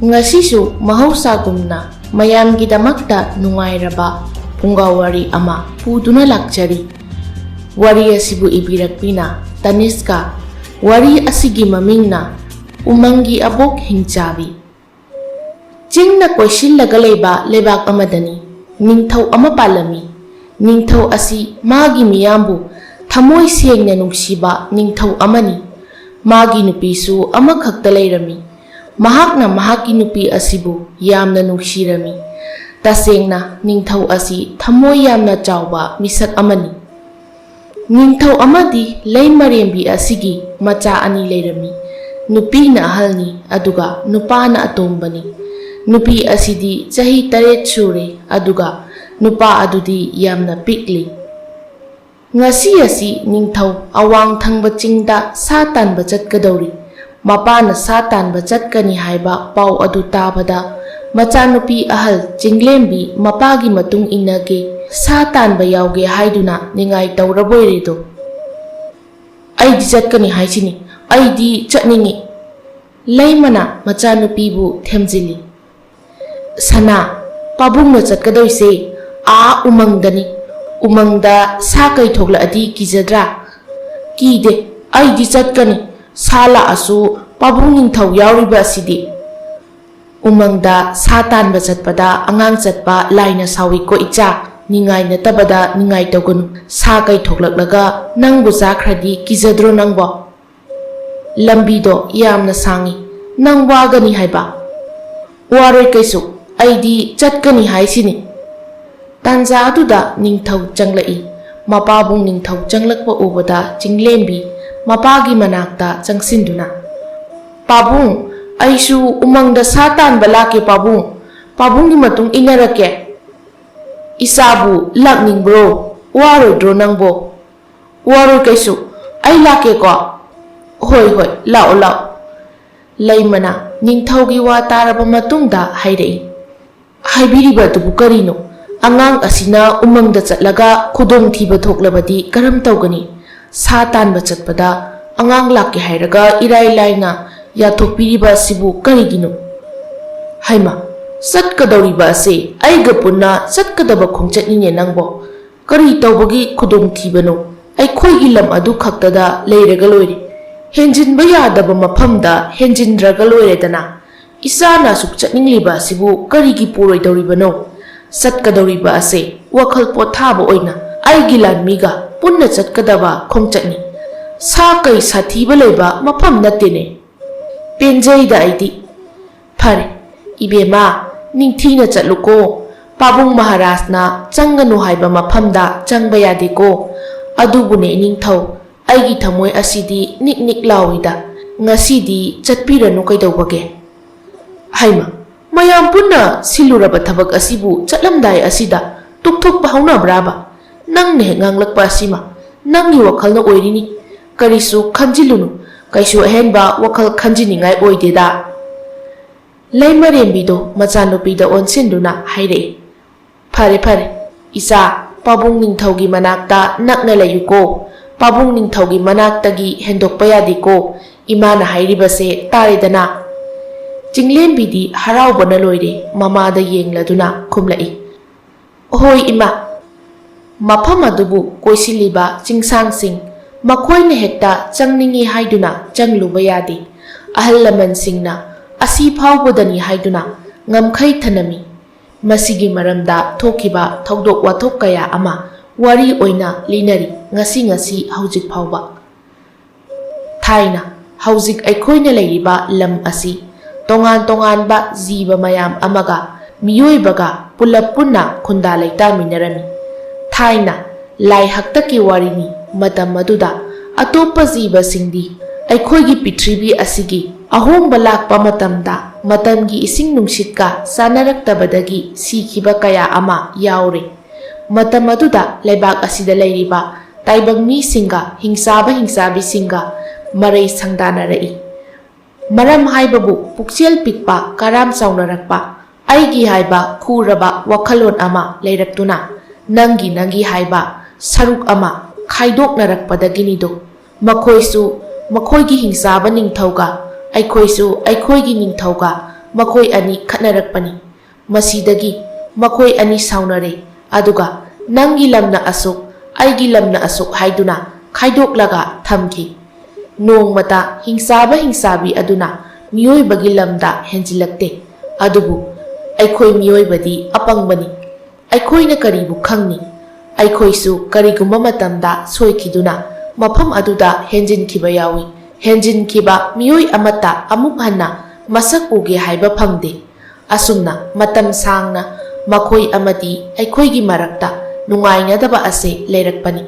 Ngasisu mahausagunna mayamgidamakta nungairaba pungawari ama puduna lakjari. Wari asibu ibirakpina Taniska. Wari asigi mamingna Umangi abok hingjabi. Jingna koisillaga leba lebak amadani ningthau ama palami. Ningthau asi magi miyambu thamoi sengna nungsiba ningthau amani. Magi nupisu amakhakta leirami. Mahakna mahaki nupi asibu yamna nungsirami. Tasengna ningthau asi thamoi yamna chawba misak amani. Ningthau amadi leimarembi asigi macha ani leirami. Nupi na ahalni aduga nupa na atombani. Nupi asidi chahi 8 sure aduga nupa adudi yamna pikli. Ngasi asi ningthau awang thangba chingda sa tanba chatkadauri. Mapana sa tanba chatkani haiba pau adu tabada macha nupi ahal chinglembi mapagi matung inage sa tanba yauge haiduna ningai tauraboiredo. Aidi chatkani haisini. Aidi chatningi. Laimana macha nupibu themjili. Sana pabungna chatkadoise umangdani. Umangda sa kai thokla adi kizadra. Kide aidi chatkani. Sala asu pabung ningthau yauriba asidi. Umangda sa tanba chatpada angang chatpa laina sawi ko icha. Ningai na tabada ningai togunu. Sa kai thoklaklaga nangbu zakhradi kizadro nangbo. Lambido yamna sangi nang wagani haiba. Waroi kaisu aidi chatkani haisini. Tanza aduda ningthau changlai. Mapabung ningthau changlakpa ubada chinglembi mapagi manakta changsinduna. Pabung aisu umangda sa tanba lake pabung. Pabunggi matung inarake. Isabu lakningbro waroidro nangbo. Waroi kaisu ai lake ko. Hoi hoi lao lao. Laimana ningthaugi wa taraba matungda hairei. Haibiriba tubu karino. Angang asina umangda chatlaga khudong thiba thoklabadi karam tawgani. Sa tanba chatpada angang laki hairaga irai laina yathokpiriba sibu karigino. Haima chatkadawriba ase aiga punna chatkadaba khongchatnine nangbo. Kari tawbagi khudong thibano. Aikhoigi lam adu khaktada leiraga loire. Henjinba yadaba mafamda henjindraga loiredana. Isana suk chatningliba sibu karigi puroidawribano. Chatkadawriba ase wakhal pothaba oina aigi lanmiga punna chatkadaba khongchatni. Sa kai sathiba leiba mafam nattene. Penjaida aidi. Phare ibema ningthina chatluko. Pabung Maharajna changanu haiba mafamda changba yadeko. Adubune ningthau aigi thamoi asidi nik nik lawida. Ngasidi chatpiranu kaidawbage. Haima mayam punna siluraba thabak asibu chatlamdai asida tukthokpa haunabraba. Nangne nganglakpa asima nangni wakhalna oirini. Karisu khanjilunu kaisu ahenba wakhal khanjiningai oideda. Laimarembido machanupida onsinduna hairei. Phare phare isa pabung ningthaugi manakta nakna layuko. Pabung ningthaugi manaktagi hendokpa yadiko. Imana hairibase taredana. Chinglenbidi haraubana loire mamada yengladuna khumlai. Hoi ima. Mafam adubu koisiliba chingsangsing makhoina hekta changningi haiduna changluba yadi. Ahal lamansingna asi phaubadani haiduna ngamkhai thanami. Masigi maramda thokiba thodok wathok kaya ama wari oina linari ngasi haujik phauba. Thaina haujik aikhoina leiriba lam asi tongan tongan ba jiba mayam amaga miyoibaga pulap punna khunda leitaminarami. Thaina lai haktaki warini matam maduda atopa jiba singdi aikhoigi pitribi asigi ahomba lakpa matamda matamgi ising nungsitka sanaraktabadagi sikhiba kaya ama yaure. Matam aduda leibak asida leiriba taibang misinga hingsabi singa marai sangdanarai. Maram haibabu puksel pikpa karam saunarakpa aigi haiba khuraba wakhalon ama leiraktuna nangi haiba saruk ama khaidoknarakpadaginido. Makhoisu makhoigi hingsaba ningthauga aikhoisu aikhoigi ningthauga ꯃꯈꯣꯏ ꯑꯅꯤ ꯈꯠꯅꯔꯛꯄꯅꯤ꯫ ꯃꯁꯤꯗꯒꯤ ꯃꯈꯣꯏ ꯑꯅꯤ ꯁꯥꯎꯅꯔꯦ ꯑꯗꯨꯒ ꯅꯪꯒꯤ ꯂꯝꯅ ꯑꯁꯨꯛ ꯑꯩꯒꯤ ꯂꯝꯅ ꯑꯁꯨꯛ ꯍꯥꯏꯗꯨꯅ ꯈꯥꯏꯗꯣꯛꯂꯒ ꯊꯝꯈꯤ꯫ ꯅꯣꯡꯃꯇ ꯍꯤꯡꯆꯥꯕ ꯍꯤꯡꯆꯥꯕꯤ ꯑꯗꯨꯅ ꯃꯤꯑꯣꯏꯕꯒꯤ ꯂꯝꯗ ꯍꯦꯟꯖꯤꯜꯂꯛꯇꯦ꯫ ꯑꯗꯨꯕꯨ ꯑꯩꯈꯣꯏ ꯃꯤꯑꯣꯏꯕꯗꯤ ꯑꯄꯪꯕꯅꯤ꯫ ꯑꯩꯈꯣꯏꯅ ꯀꯔꯤꯕꯨ ꯈꯪꯅꯤ? ꯑꯩꯈꯣꯏꯁꯨ ꯀꯔꯤꯒꯨꯝꯕ ꯃꯇꯝꯗ ꯁꯣꯏꯈꯤꯗꯨꯅ ꯃꯐꯝ ꯑꯗꯨꯗ ꯍꯦꯟꯖꯤꯟꯈꯤꯕ ꯌꯥꯎꯏ꯫ ꯍꯦꯟꯖꯤꯟꯈꯤꯕ ꯃꯤꯑꯣꯏ ꯑꯃꯠꯇ ꯑꯃꯨꯛ ꯍꯟꯅ ꯃꯁꯛ ꯎꯒꯦ ꯍꯥꯏꯕ ꯐꯪꯗꯦ꯫ ꯑꯁꯨꯝꯅ ꯃꯇꯝ ꯁꯥꯡꯅ ꯃꯈꯣꯏ ꯑꯃꯗꯤ ꯑꯩꯈꯣꯏꯒꯤ ꯃꯔꯛꯇ ꯅꯨꯡꯉꯥꯏꯅꯗꯕ ꯑꯁꯤ ꯂꯩꯔꯛꯄꯅꯤ꯫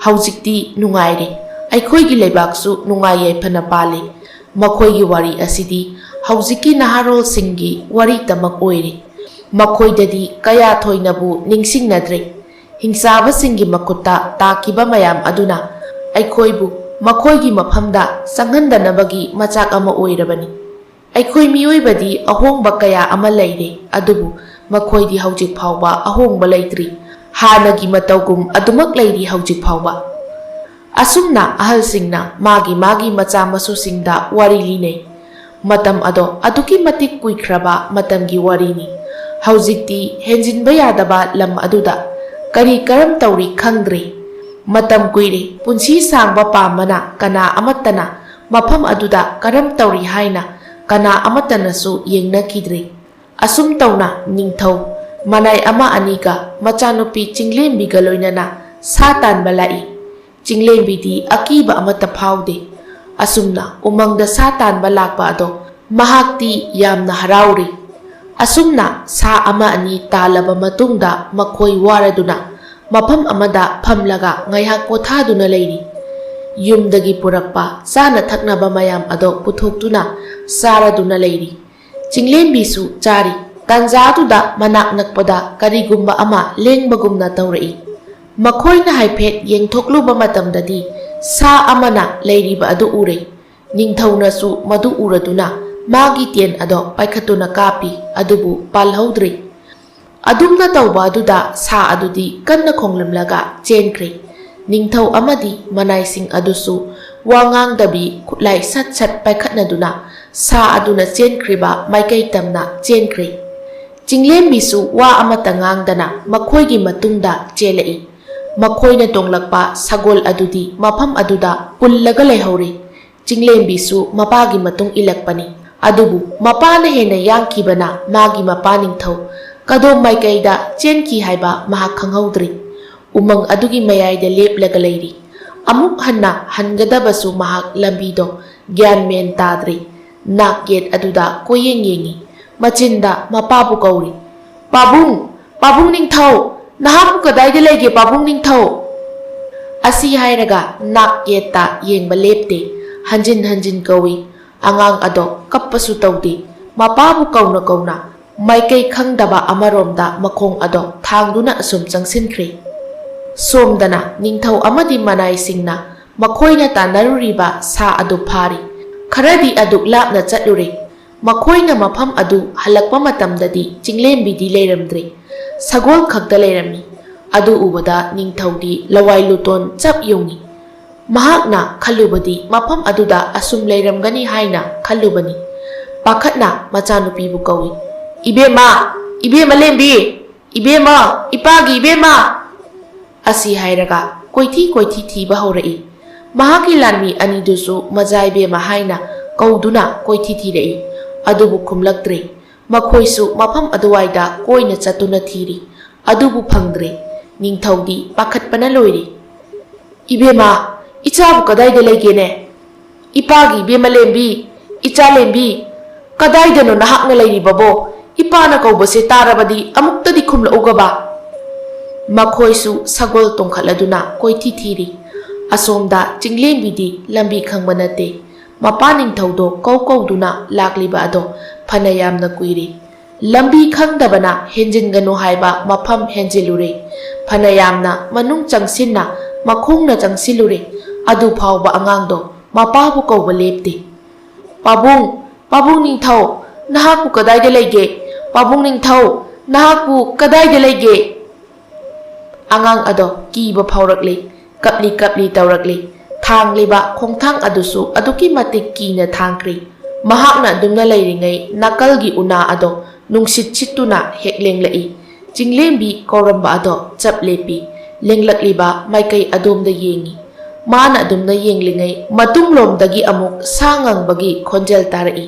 ꯍꯧꯖꯤꯛꯇꯤ ꯅꯨꯡꯉꯥꯏꯔꯦ꯫ ꯑꯩꯈꯣꯏꯒꯤ ꯂꯩꯕꯥꯛꯁꯨ ꯅꯨꯡꯉꯥꯏ ꯌꯥꯏꯐꯅ ꯄꯥꯜꯂꯤ꯫ ꯃꯈꯣꯏꯒꯤ ꯋꯥꯔꯤ ꯑꯁꯤꯗꯤ ꯍꯧꯖꯤꯛꯀꯤ ꯅꯍꯥꯔꯣꯜꯁꯤꯡꯒꯤ ꯋꯥꯔꯤꯇꯃꯛ ꯑꯣꯏꯔꯦ꯫ ꯃꯈꯣꯏꯗꯗꯤ ꯀꯌꯥ ꯊꯣꯏꯅꯕꯨ ꯅꯤꯡꯁꯤꯡꯅꯗ꯭ꯔꯦ꯫ ꯍꯤꯡꯆꯥꯕꯁꯤꯡꯒꯤ ꯃꯈꯨꯠꯇ ꯇꯥꯈꯤꯕ ꯃꯌꯥꯝ ꯑꯗꯨꯅ ꯑꯩꯈꯣꯏꯕꯨ ꯃꯈꯣꯏꯒꯤ ꯃꯐꯝꯗ ꯆꯪꯍꯟꯗꯅꯕꯒꯤ ꯃꯆꯥꯛ ꯑꯃ ꯑꯣꯏꯔꯕꯅꯤ꯫ ꯑꯩꯈꯣꯏ ꯃꯤꯑꯣꯏꯕꯗꯤ ꯑꯍꯣꯡꯕ ꯀꯌꯥ ꯑꯃ ꯂꯩꯔꯦ ꯑꯗꯨꯕꯨ ꯃꯈꯣꯏꯗꯤ ꯍꯧꯖꯤꯛ ꯐꯥꯎꯕ ꯑꯍꯣꯡꯕ ꯂꯩꯇ꯭ꯔꯤ꯫ ꯍꯥꯟꯅꯒꯤ ꯃꯇꯧꯒꯨꯝ ꯑꯗꯨꯃꯛ ꯂꯩꯔꯤ ꯍꯧꯖꯤꯛ ꯐꯥꯎꯕ꯫ ꯑꯁꯨꯝꯅ ꯑꯍꯜꯁꯤꯡꯅ ꯃꯥꯒꯤ ꯃꯥꯒꯤ ꯃꯆꯥ ꯃꯁꯨꯁꯤꯡꯗ ꯋꯥꯔꯤ ꯂꯤꯅꯩ꯫ ꯃꯇꯝ ꯑꯗꯣ ꯑꯗꯨꯛꯀꯤ ꯃꯇꯤꯛ ꯀꯨꯏꯈ꯭ꯔꯕ ꯃꯇꯝꯒꯤ ꯋꯥꯔꯤꯅꯤ꯫ ꯍꯧꯖꯤꯛꯇꯤ ꯍꯦꯟꯖꯤꯟꯕ ꯌꯥꯗꯕ ꯂꯝ ꯑꯗꯨꯗ ꯀꯔꯤ ꯀꯔꯝ ꯇꯧꯔꯤ ꯈꯪꯗ꯭ꯔꯦ꯫ ꯃꯇꯝ ꯀꯨꯏꯔꯦ ꯄꯨꯟꯁꯤ ꯁꯥꯡꯕ ꯄꯥꯝꯕꯅ ꯀꯅꯥ ꯑꯃꯠꯇꯅ ꯃꯐꯝ ꯑꯗꯨꯗ ꯀꯔꯝ ꯇꯧꯔꯤ ꯍꯥꯏꯅ ꯀꯅꯥ ꯑꯃꯠꯇꯅꯁꯨ ꯌꯦꯡꯅꯈꯤꯗ꯭ꯔꯦ꯫ ꯑꯁꯨꯝ ꯇꯧꯅ ꯅꯤꯡꯊꯧ ꯃꯅꯥꯏ ꯑꯃ ꯑꯅꯤꯒ ꯃꯆꯥꯅꯨꯄꯤ ꯆꯤꯡꯂꯦꯝꯕꯤꯒ ꯂꯣꯏꯅꯅ ꯁꯥ ꯇꯥꯟꯕ ꯂꯥꯛꯏ꯫ ꯆꯤꯡꯂꯦꯝꯕꯤꯗꯤ ꯑꯀꯤꯕ ꯑꯃꯠꯇ ꯐꯥꯎꯗꯦ꯫ ꯑꯁꯨꯝꯅ ꯎꯃꯪꯗ ꯁꯥ ꯇꯥꯟꯕ ꯂꯥꯛꯄ ꯑꯗꯣ ꯃꯍꯥꯛꯇꯤ ꯌꯥꯝꯅ ꯍꯔꯥꯎꯔꯤ꯫ ꯑꯁꯨꯝꯅ ꯁꯥ ꯑꯃ ꯑꯅꯤ ꯇꯥꯜꯂꯕ ꯃꯇꯨꯡꯗ ꯃꯈꯣꯏ ꯋꯥꯔꯗꯨꯅ ꯃꯐꯝ ꯑꯃꯗ ꯐꯝꯂꯒ ꯉꯥꯏꯍꯥꯛ ꯄꯣꯊꯥꯗꯨꯅ ꯂꯩꯔꯤ꯫ ꯌꯨꯝꯗꯒꯤ ꯄꯨꯔꯛꯄ ꯆꯥꯅ ꯊꯛꯅꯕ ꯃꯌꯥꯝ ꯑꯗꯣ ꯄꯨꯊꯣꯛꯇꯨꯅ ꯆꯥꯔꯗꯨꯅ ꯂꯩꯔꯤ꯫ ꯆꯤꯡꯂꯦꯝꯕꯤꯁꯨ ꯆꯥꯔꯤ꯫ ꯇꯥꯟꯖꯥꯗꯨꯗ ꯃꯅꯥꯛ ꯅꯛꯄꯗ ꯀꯔꯤꯒꯨꯝꯕ ꯑꯃ ꯂꯦꯡꯕꯒꯨꯝꯅ ꯇꯧꯔꯛꯏ꯫ ꯃꯈꯣꯏꯅ ꯍꯥꯏꯐꯦꯠ ꯌꯦꯡꯊꯣꯛꯂꯨꯕ ꯃꯇꯝꯗꯗꯤ ꯁꯥ ꯑꯃꯅ ꯂꯩꯔꯤꯕ ꯑꯗꯨ ꯎꯔꯦ꯫ ꯅꯤꯡꯊꯧꯅꯁꯨ ꯃꯗꯨ ꯎꯔꯗꯨꯅ ꯃꯥꯒꯤ ꯇꯦꯟ ꯑꯗꯣ ꯄꯥꯏꯈꯠꯇꯨꯅ ꯀꯥꯞꯄꯤ ꯑꯗꯨꯕꯨ ꯄꯥꯜꯍꯧꯗ꯭ꯔꯦ꯫ ꯑꯗꯨꯝꯅ ꯇꯧꯕ ꯑꯗꯨꯗ ꯁꯥ ꯑꯗꯨꯗꯤ ꯀꯟꯅ ꯈꯣꯡꯂꯝꯂꯒ ꯆꯦꯟꯈ꯭ꯔꯦ꯫ ꯅꯤꯡꯊꯧ ꯑꯃꯗꯤ ꯃꯅꯥꯏꯁꯤꯡ ꯑꯗꯨꯁꯨ ꯋꯥ ꯉꯥꯡꯗꯕꯤ ꯈꯨꯠꯂꯥꯏ ꯁꯠ ꯁꯠ ꯄꯥꯏꯈꯠꯅꯗꯨꯅ ꯁꯥ ꯑꯗꯨꯅ ꯆꯦꯟꯈ꯭ꯔꯤꯕ ꯃꯥꯏꯀꯩ ꯇꯝꯅ ꯆꯦꯟꯈ꯭ꯔꯦ꯫ ꯆꯤꯡꯂꯦꯝꯕꯤꯁꯨ ꯋꯥ ꯑꯃꯠꯇ ꯉꯥꯡꯗꯅ ꯃꯈꯣꯏꯒꯤ ꯃꯇꯨꯡꯗ ꯆꯦꯜꯂꯛꯏ꯫ ꯃꯈꯣꯏꯅ ꯇꯣꯡꯂꯛꯄ ꯁꯒꯣꯜ ꯑꯗꯨꯗꯤ ꯃꯐꯝ ꯑꯗꯨꯗ ꯄꯨꯜꯂꯒ ꯂꯩꯍꯧꯔꯦ꯫ ꯆꯤꯡꯂꯦꯝꯕꯤꯁꯨ ꯃꯄꯥꯒꯤ ꯃꯇꯨꯡ ꯏꯜꯂꯛꯄꯅꯤ꯫ ꯑꯗꯨꯕꯨ ꯃꯄꯥꯅ ꯍꯦꯟꯅ ꯌꯥꯡꯈꯤꯕꯅ ꯃꯥꯒꯤ ꯃꯄꯥ ꯅꯤꯡꯊꯧ ꯀꯗꯣꯝ ꯃꯥꯏꯀꯩꯗ ꯆꯦꯟꯈꯤ ꯍꯥꯏꯕ ꯃꯍꯥꯛ ꯈꯪꯍꯧꯗ꯭ꯔꯤ꯫ ꯎꯃꯪ ꯑꯗꯨꯒꯤ ꯃꯌꯥꯏꯗ ꯂꯦꯞꯂꯒ ꯂꯩꯔꯤ꯫ ꯑꯃꯨꯛ ꯍꯟꯅ ꯍꯟꯒꯗꯕꯁꯨ ꯃꯍꯥꯛ ꯂꯝꯕꯤꯗꯣ ꯒ꯭ꯌꯥꯟ ꯃꯦꯟ ꯇꯥꯗ꯭ꯔꯤ꯫ ꯅꯥꯛ ꯌꯦꯠ ꯑꯗꯨꯗ ꯀꯣꯏꯌꯦꯡ ꯌꯦꯡꯉꯤ꯫ ꯃꯆꯤꯟꯗ ꯃꯄꯥꯕꯨ ꯀꯧꯔꯤ꯫ ꯄꯥꯕꯨꯡ, ꯄꯥꯕꯨꯡ ꯅꯤꯡꯊꯧ, ꯅꯍꯥꯛꯄꯨ ꯀꯗꯥꯏꯗ ꯂꯩꯒꯦ ꯄꯥꯕꯨꯡ ꯅꯤꯡꯊꯧ? ꯑꯁꯤ ꯍꯥꯏꯔꯒ ꯅꯥꯛ ꯌꯦꯠꯇ ꯌꯦꯡꯕ ꯂꯦꯞꯇꯦ꯫ ꯍꯟꯖꯤꯟ ꯍꯟꯖꯤन ꯀꯧꯏ꯫ ꯑꯉꯥꯡ ꯑꯗꯣ ꯀꯞꯄꯁꯨ ꯇꯧꯗꯦ꯫ ꯃꯄꯥꯕꯨ ꯀꯧꯅ ꯀꯧꯅ ꯃꯥꯏꯀꯩ ꯈꯪꯗꯕ ꯑꯃꯔꯣꯝꯗ ꯃꯈꯣꯡ ꯑꯗꯣ ꯊꯥꯡꯗꯨꯅ ꯑꯁꯨꯝ ꯆꯪꯁꯤꯟꯈ꯭ꯔꯦ꯫ ꯁꯣꯝꯗꯅ ꯅꯤꯡꯊꯧ ꯑꯃꯗꯤ ꯃꯅꯥꯏꯁꯤꯡꯅ ꯃꯈꯣꯏꯅ ꯇꯥꯟꯅꯔꯨꯔꯤꯕ ꯁꯥ ꯑꯗꯨ ꯐꯥꯔꯤ꯫ ꯈꯔꯗꯤ ꯑꯗꯨꯛ ꯂꯥꯞꯅ ꯆꯠꯂꯨꯔꯦ꯫ ꯃꯈꯣꯏꯅ ꯃꯐꯝ ꯑꯗꯨ ꯍꯜꯂꯛꯄ ꯃꯇꯝꯗꯗꯤ ꯆꯤꯡꯂꯦꯝꯕꯤꯗꯤ ꯂꯩꯔꯝꯗ꯭ꯔꯦ꯫ ꯁꯒꯣꯜ ꯈꯛꯇ ꯂꯩꯔꯝꯃꯤ꯫ ꯑꯗꯨ ꯎꯕꯗ ꯅꯤꯡꯊꯧꯗꯤ ꯂꯋꯥꯏ ꯂꯨꯇꯣꯟ ꯆꯞ ꯌꯨꯡꯏ꯫ ꯃꯍꯥꯛꯅ ꯈꯜꯂꯨꯕꯗꯤ ꯃꯐꯝ ꯑꯗꯨꯗ ꯑꯁꯨꯝ ꯂꯩꯔꯝꯒꯅꯤ ꯍꯥꯏꯅ ꯈꯜꯂꯨꯕꯅꯤ꯫ ꯄꯥꯈꯠꯅ ꯃꯆꯥꯅꯨꯄꯤꯕꯨ ꯀꯧꯏ꯫ ꯏꯕꯦꯝꯃ, ꯏꯕꯦꯝꯃ ꯂꯦꯝꯕꯤ, ꯏꯕꯦꯝꯃ, ꯏꯄꯥꯒꯤ ꯏꯕꯦꯝꯃ! ꯑꯁꯤ ꯍꯥꯏꯔꯒ ꯀꯣꯏꯊꯤ ꯀꯣꯏꯊꯤ ꯊꯤꯕ ꯍꯧꯔꯛꯏ꯫ ꯃꯍꯥꯛꯀꯤ ꯂꯥꯟꯃꯤ ꯑꯅꯤꯗꯨꯁꯨ ꯃꯖꯥꯏꯕꯦꯝꯃ ꯍꯥꯏꯅ ꯀꯧꯗꯨꯅ ꯀꯣꯏꯊꯤ ꯊꯤꯔꯛꯏ꯫ ꯑꯗꯨꯕꯨ ꯈꯨꯝꯂꯛꯇ꯭ꯔꯦ꯫ ꯃꯈꯣꯏꯁꯨ ꯃꯐꯝ ꯑꯗꯨꯋꯥꯏꯗ ꯀꯣꯏꯅ ꯆꯠꯇꯨꯅ ꯊꯤꯔꯤ꯫ ꯑꯗꯨꯕꯨ ꯐꯪꯗ꯭ꯔꯦ꯫ ꯅꯤꯡꯊꯧꯗꯤ ꯄꯥꯈꯠꯄꯅ ꯂꯣꯏꯔꯦ꯫ ꯏꯕꯦꯝꯃ, ꯏꯆꯥꯕꯨ ꯀꯗꯥꯏꯗ ꯂꯩꯒꯦꯅꯦ? ꯏꯄꯥꯒꯤ ꯏꯕꯦꯝꯃ ꯂꯦꯝꯕꯤ, ꯏꯆꯥ ꯂꯦꯝꯕꯤ, ꯀꯗꯥꯏꯗꯅꯣ ꯅꯍꯥꯛꯅ ꯂꯩꯔꯤꯕꯕꯣ? ꯏꯄꯥꯅ ꯀꯧꯕꯁꯦ ꯇꯥꯔꯕꯗꯤ ꯑꯃꯨꯛꯇꯗꯤ ꯈꯨꯝꯂꯛꯎꯒꯕ꯫ ꯃꯈꯣꯏꯁꯨ ꯁꯒꯣꯜ ꯇꯣꯡꯈꯠꯂꯗꯨꯅ ꯀꯣꯏꯊꯤ ꯊꯤꯔꯤ꯫ ꯑꯁꯣꯝꯗ ꯆꯤꯡꯂꯦꯝꯕꯤꯗꯤ ꯂꯝꯕꯤ ꯈꯪꯕ ꯅꯠꯇꯦ꯫ ꯃꯄꯥ ꯅꯤꯡꯊꯧꯗꯣ ꯀꯧꯗꯨꯅ ꯂꯥꯛꯂꯤꯕ ꯑꯗꯣ ꯐꯅ ꯌꯥꯝꯅ ꯀꯨꯏꯔꯦ꯫ ꯂꯝꯕꯤ ꯈꯪꯗꯕꯅ ꯍꯦꯟꯖꯤꯟꯒꯅꯨ ꯍꯥꯏꯕ ꯃꯐꯝ ꯍꯦꯟꯖꯤꯜꯂꯨꯔꯦ꯫ ꯐꯅ ꯌꯥꯝꯅ ꯃꯅꯨꯡ ꯆꯪꯁꯤꯟꯅ ꯃꯈꯣꯡꯅ ꯆꯪꯁꯤꯜꯂꯨꯔꯦ꯫ ꯑꯗꯨ ꯐꯥꯎꯕ ꯑꯉꯥꯡꯗꯣ ꯃꯄꯥꯕꯨ ꯀꯧꯕ ꯂꯦꯞꯇꯦ꯫ ꯄꯥꯕꯨꯡ, ꯄꯥꯕꯨꯡ ꯅꯤꯡꯊꯧ, ꯅꯍꯥꯛꯄꯨ ꯀꯗꯥꯏꯗ ꯂꯩꯒꯦ? ꯄꯥꯕꯨꯡ ꯅꯤꯡꯊꯧ, ꯅꯍꯥꯛꯄꯨ ꯀꯗꯥꯏꯗ ꯂꯩꯒꯦ? ꯑꯉꯥꯡ ꯑꯗꯣ ꯀꯤꯕ ꯐꯥꯎꯔꯛꯂꯤ꯫ ꯀꯞꯂꯤ ꯀꯞꯂꯤ ꯇꯧꯔꯛꯂꯤ꯫ ꯊꯥꯡꯂꯤꯕ ꯈꯣꯡꯊꯥꯡ ꯑꯗꯨꯁꯨ ꯑꯗꯨꯛꯀꯤ ꯃꯇꯤꯛ ꯀꯤꯅ ꯊꯥꯡꯈ꯭ꯔꯤ꯫ Mahakna adumna leiringai nakalgi una ado nungsit chituna hek lenglai. Jinglembi koramba ado chap lepi lenglakliba maikai adumda yengi. Mana adumna yenglingai matunglomdagi amuk sangangbagi khonjel tarai.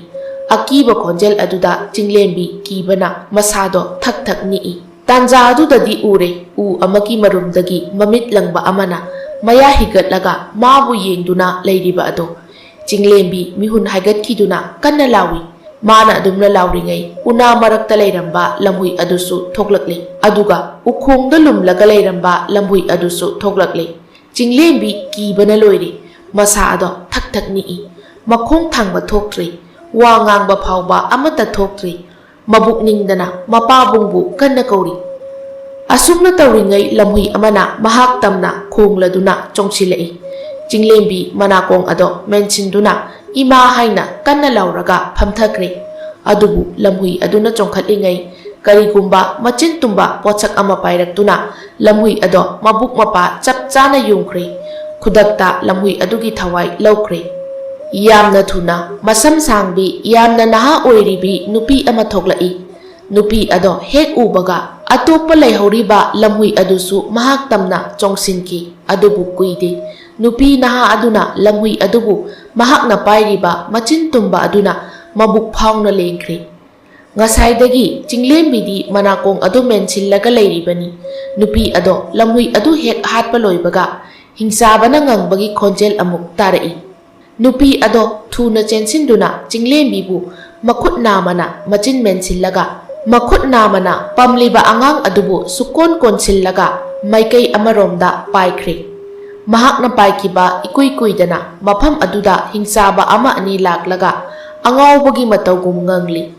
Akiba khonjel aduda jinglembi kibana masado thak thak nii. Tanja adudadi ure u amaki marumdagi mamit langba amana maya higatlaga mabu yengduna leiriba ado. Jinglembi mihun haigat kiduna kanna lawi. Mana adumna lawringai una marakta leiramba lamhui adusu thoklakle. Aduga ukhongda lumlaga leiramba lamhui adusu thoklakle. Jinglembi kibana loire masa ado thak thak nii. Makhong thangba thoktre wa ngangba phawba amata thoktre. Mabuk ningdana mapabungbu kanna kauri. Asumna tawringai lamhui amana mahak tamna khongladuna chongsilai. Jinglembi manakong ado menchinduna ima haina kanna lauraga phamthakre. Adubu lamhui aduna chongkhatlingai karigumba machin tumba pochak ama pairaktuna lamhui ado mabuk mapa chap chana yungkre. Khudakta lamhui adugi thawai laukre. Yamna thuna masam sangbi yamna naha oiribi nupi ama thoklai. Nupi ado hek ubaga atopa leihoriba lamhui adusu mahak tamna chongsinki. Adubu kuide nupi naha aduna lamhui adubu mahakna pairiba machin tumba aduna mabuk phawna lengkre. Ngasaidagi jinglembidi manakong adu mensillaga leiribani. Nupi ado lamhui adu hek hatpa loibaga hingsabana ngangbagi khonjel amuk tarai. Nupi ado thuna chensinduna jinglembibu makhut namana machin mensillaga makhut namana pamliba angang adubu sukon konsillaga maikai amaromda paikre. Mahakna paikiba ikui kuidana mafam aduda hingsaba ama ani laklaga angawbagi matawgum ngangli.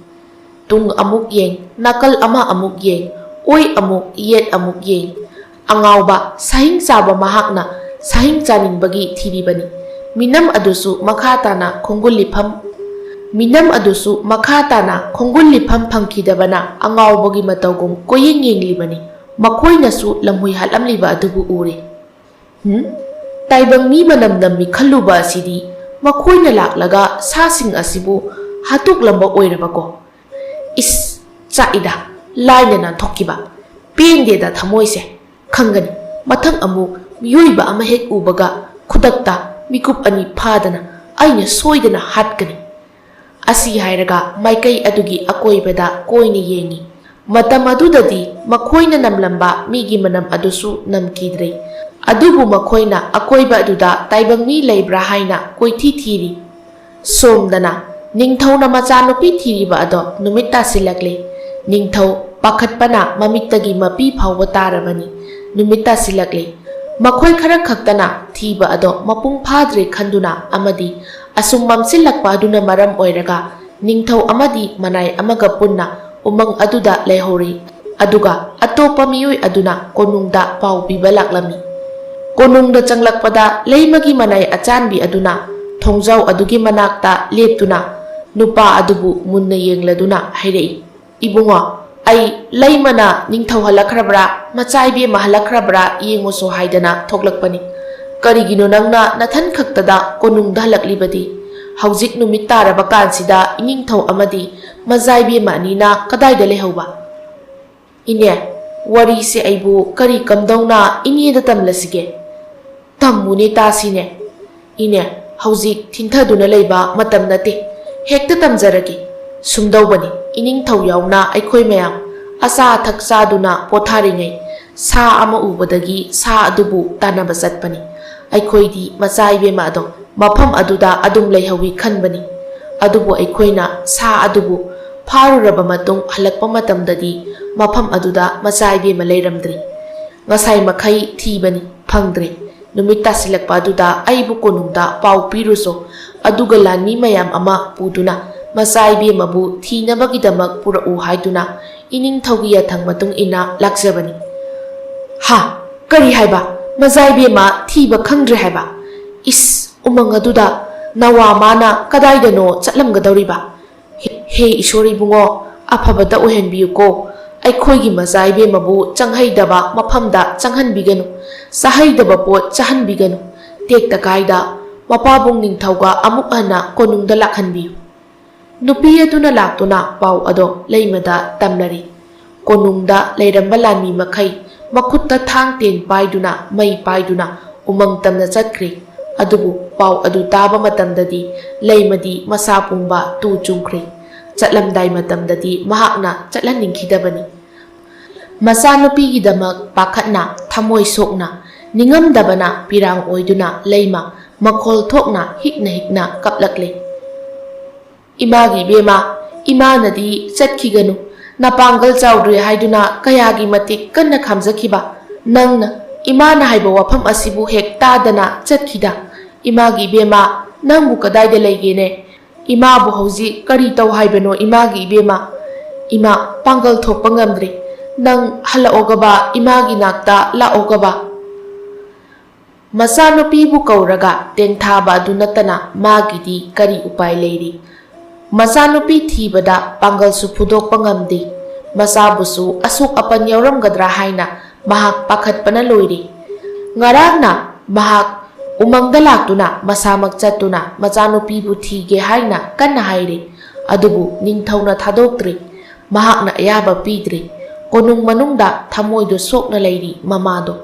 Tung amuk yeng nakal ama amuk yeng oi amuk yet amuk yeng. Angawba sahing saba mahakna sahing chaningbagi thiribani. Minam adusu makhatana khongullifam khongullifam phangkidabana angawbagi matawgum koyeng yenglibani. Makhoinasu lamhui halamliba adubu ure. Taibang mi manam nammi khalluba asidi makhoina laklaga sasing asibu hatuk lamba oirabako. Is chaida laina na thokiba pende da thamoise khangani mathang amu miyoiba ama hek ubaga khudakta mikup ani phadana aina soidana hatkani. Asi hairaga maikai adugi akoibada koina yengi. Matam adudadi makhoina namlamba migi manam adusu namkidre. Adubu makhoina akoiba aduda taibang mi leibra haina koithi thiri. Somdana ningthau na machanupi thiriba ado numit tasilakle. Ningthau pakhatpana mamittagi mapi phawba tarabani. Numit tasilakle. Makhoi khara khaktana thiba ado mapung phadre khanduna amadi asum mamsilakpa aduna maram oiraga ningthau amadi manai amaga punna umang aduda leihori. Aduga atopa miyoi aduna konungda pau piba laklami. Konungda changlakpada leimagi manai achanbi aduna thongjau adugi manakta leptuna nupa adubu munna yengladuna hairei. Ibungo ai leimana ningthau halakrabra machaibi mahalakrabra yengoso haidana thoklakpani. Karigino nangna nathan khaktada konungda halaklibadi. Haujik numit taraba kansida iningthau amadi majaibi manina kadaida lehauba. Ine wari se aibu kari kamdauna inye da tamlasige. Tammuni tasine. Ine haujik thintaduna leiba matam nate. Hekta tamjaragi. Sumdaubani iningthau yauna aikhoi mayam asa thaksa duna potharingai sa ama ubadagi sa adubu tanaba satpani. Aikhoidi machaibe ma ado mafam aduda adum leihawi khanbani. Adubu aikhoina sa adubu pharuraba matung halakpa matamdadi mafam aduda machaibe ma leiramdri. Ngasai makhai thibani phangdre. Numit tasilakpa aduda aibu konungda pau piruso aduga lanmi mayam ama puduna machaibe mabu thinabagidamak purau haiduna iningthaugi yathang matung ina lakjabani. Ha kari haiba majaibe ma thiba khangdre haiba. Is umang aduda nawa mana kadaidano chatlamgadawriba. He ishori bungo afabada ohenbiyuko aikhoigi majaibe mabu changhaidaba mafamda changhanbiganu sahaidaba pot chahanbiganu tekta kaida mapabung ningthauga amuk hana konungda lakhanbiyu. नुपी अदुना लाक्तुना पाउ अदो lambda तमनरी कोनुंगदा लेरंबा लानी मखै मखुत्ता थांग तेन पाइदुना मई पाइदुना उमंग तमना चटख्रे अदुबु पाउ अदु ताबा मतमददी लेमदी मसा पुंबा तु चुंख्रे चटलमदाई मतमददी महाकना चटलनिंखिदबनी मचानुपीगिदमक पाखतना थमोय सोकना निंगमदबना पिरांग ओइदुना lemma मखोल थोकना हिकना कपलकले Imangi बेमा इमानदी चटखिगनु नापांगल चाउद्रे हाइदुना कयागी मतिक कन्ना खामजखिबा नंगना इमाना हाइबा वाफम असिबु हेक तादना चटखिदा इमागी बेमा नंगबु कदाइदा लेगेने इमाबु हौजी करी तौ हाइबनो इमागी बेमा इमा पांगल थोकपा ngamdre नंग हलाओगबा इमागी नाक्ता लाओगबा मचानुपीबु कौरगा तेंथाबा अदु नतना मागिदी करी उपाय लेरी मचानुपी थीबदा पांगलसु फुदोकपा ngamde मचाबुसु असुक अपन यौरमगद्रा हाइना महाक पाखतपना लोइरी ngarangna mahak umangda laktuna masamak chatuna mचानुपीबु थीगे हाइना कन्ना हाइरे अदुबु निंगथौना थादोक्त्रे mahakna ayaba पीद्रे कोनुंग मनुंगदा थमोइदो सोकना लेरी ममादो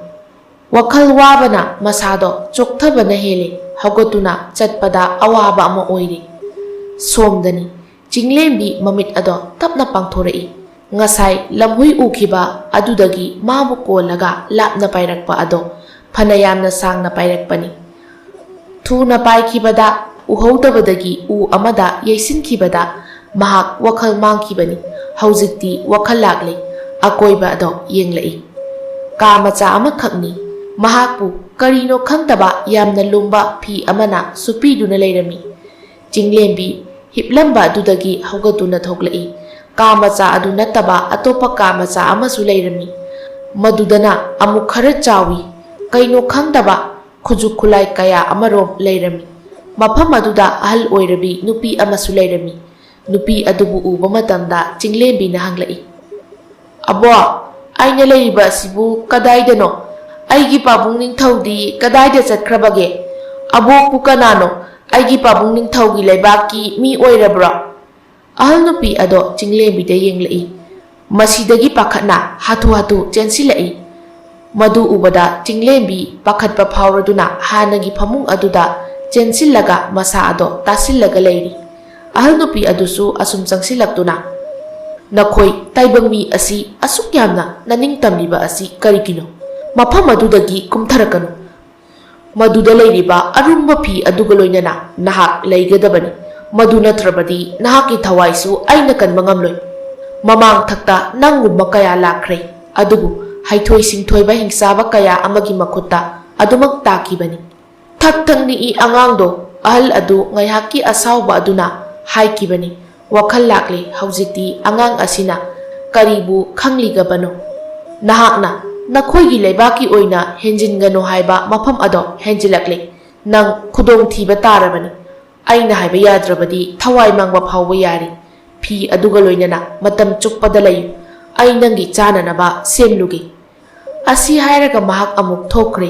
वखल वाबना मसादो चोक्थबना हेले हगोतुना चटपदा अवाबा अमा ओइरे सोमदनी चिंगलेंबी ममित अदो तपना पांगथोरई ngasai lamhui ukhiba adudagi mabu kolaga lapna pairakpa ado phanayamna sangna pairakpani thuna paikhibada uhoudabadagi u amada yeisinkhibada mahak wakhal mangkhibani haujikti wakhal lagle akoiba ado yenglai ka macha ama khakni mahakpu karino khangtaba yamna lumba phi amana supiduna leirami chinglembi hiplamba adudagi haugatuna thoklai का मचा अदु नतबा अतोपा का मचा अमसु Laramie मदुदना अमु खरा चावी कइनो खंगदबा खुजु खुलाई कया अमरो Laramie मफम अदुदा अहल ओइरबी नुपी अमसु Laramie नुपी अदुबु उबा मतमदा चिंगलेंबी ना हंगलई अबो आइना लेरिबा सिबु कदाइदनो आइगी पाबुंग निंगथौदी कदाइदा चटख्रबगे अबोकु कनानो आइगी पाबुंग निंगथौगी लेबाकी मी ओइरब्रा ahal nupi ado chinglembi de yenglai masidagi pakhatna hatu hatu chensilai madu ubada chinglembi pakhatpa phauraduna hanagi phamung aduda chensillaga masa ado tasillaga leiri ahal nupi adusu asum changsilaktuna nakhoi taibangmi asi asuk yamna naning tamliba asi karigino mapham adudagi kumtharakanu maduda leiriba arumba phi aduga loinana nahak leigadabani मधु नत्रबदी नहाकी थवाइसु आइना कनबा ngamloi mamang thakta nangumba kaya lakre adubu haithoi singthoi हिंसाबा कया अमगी मखुत्ता अदुमक ताकीबनी थक थंगनी इ अंगांगदो अहल अदु ngayhaki asawba aduna हाइकीबनी वखल लाकले हौजिक्ति अंगांग असिना करीबु खंगलिगबनो नहाकना नखोइगी लेबाकी ओइना हेंजिनगनो हाइबा मफम अदो हेंजिलकले नंग खुदोंग थीबा तारबनी aina haiba yadrabadi thawai mangba phawba yari phi aduga loinana matam chukpada lay ai nangi chana naba semlugi asi hairaga mahak amuk thokre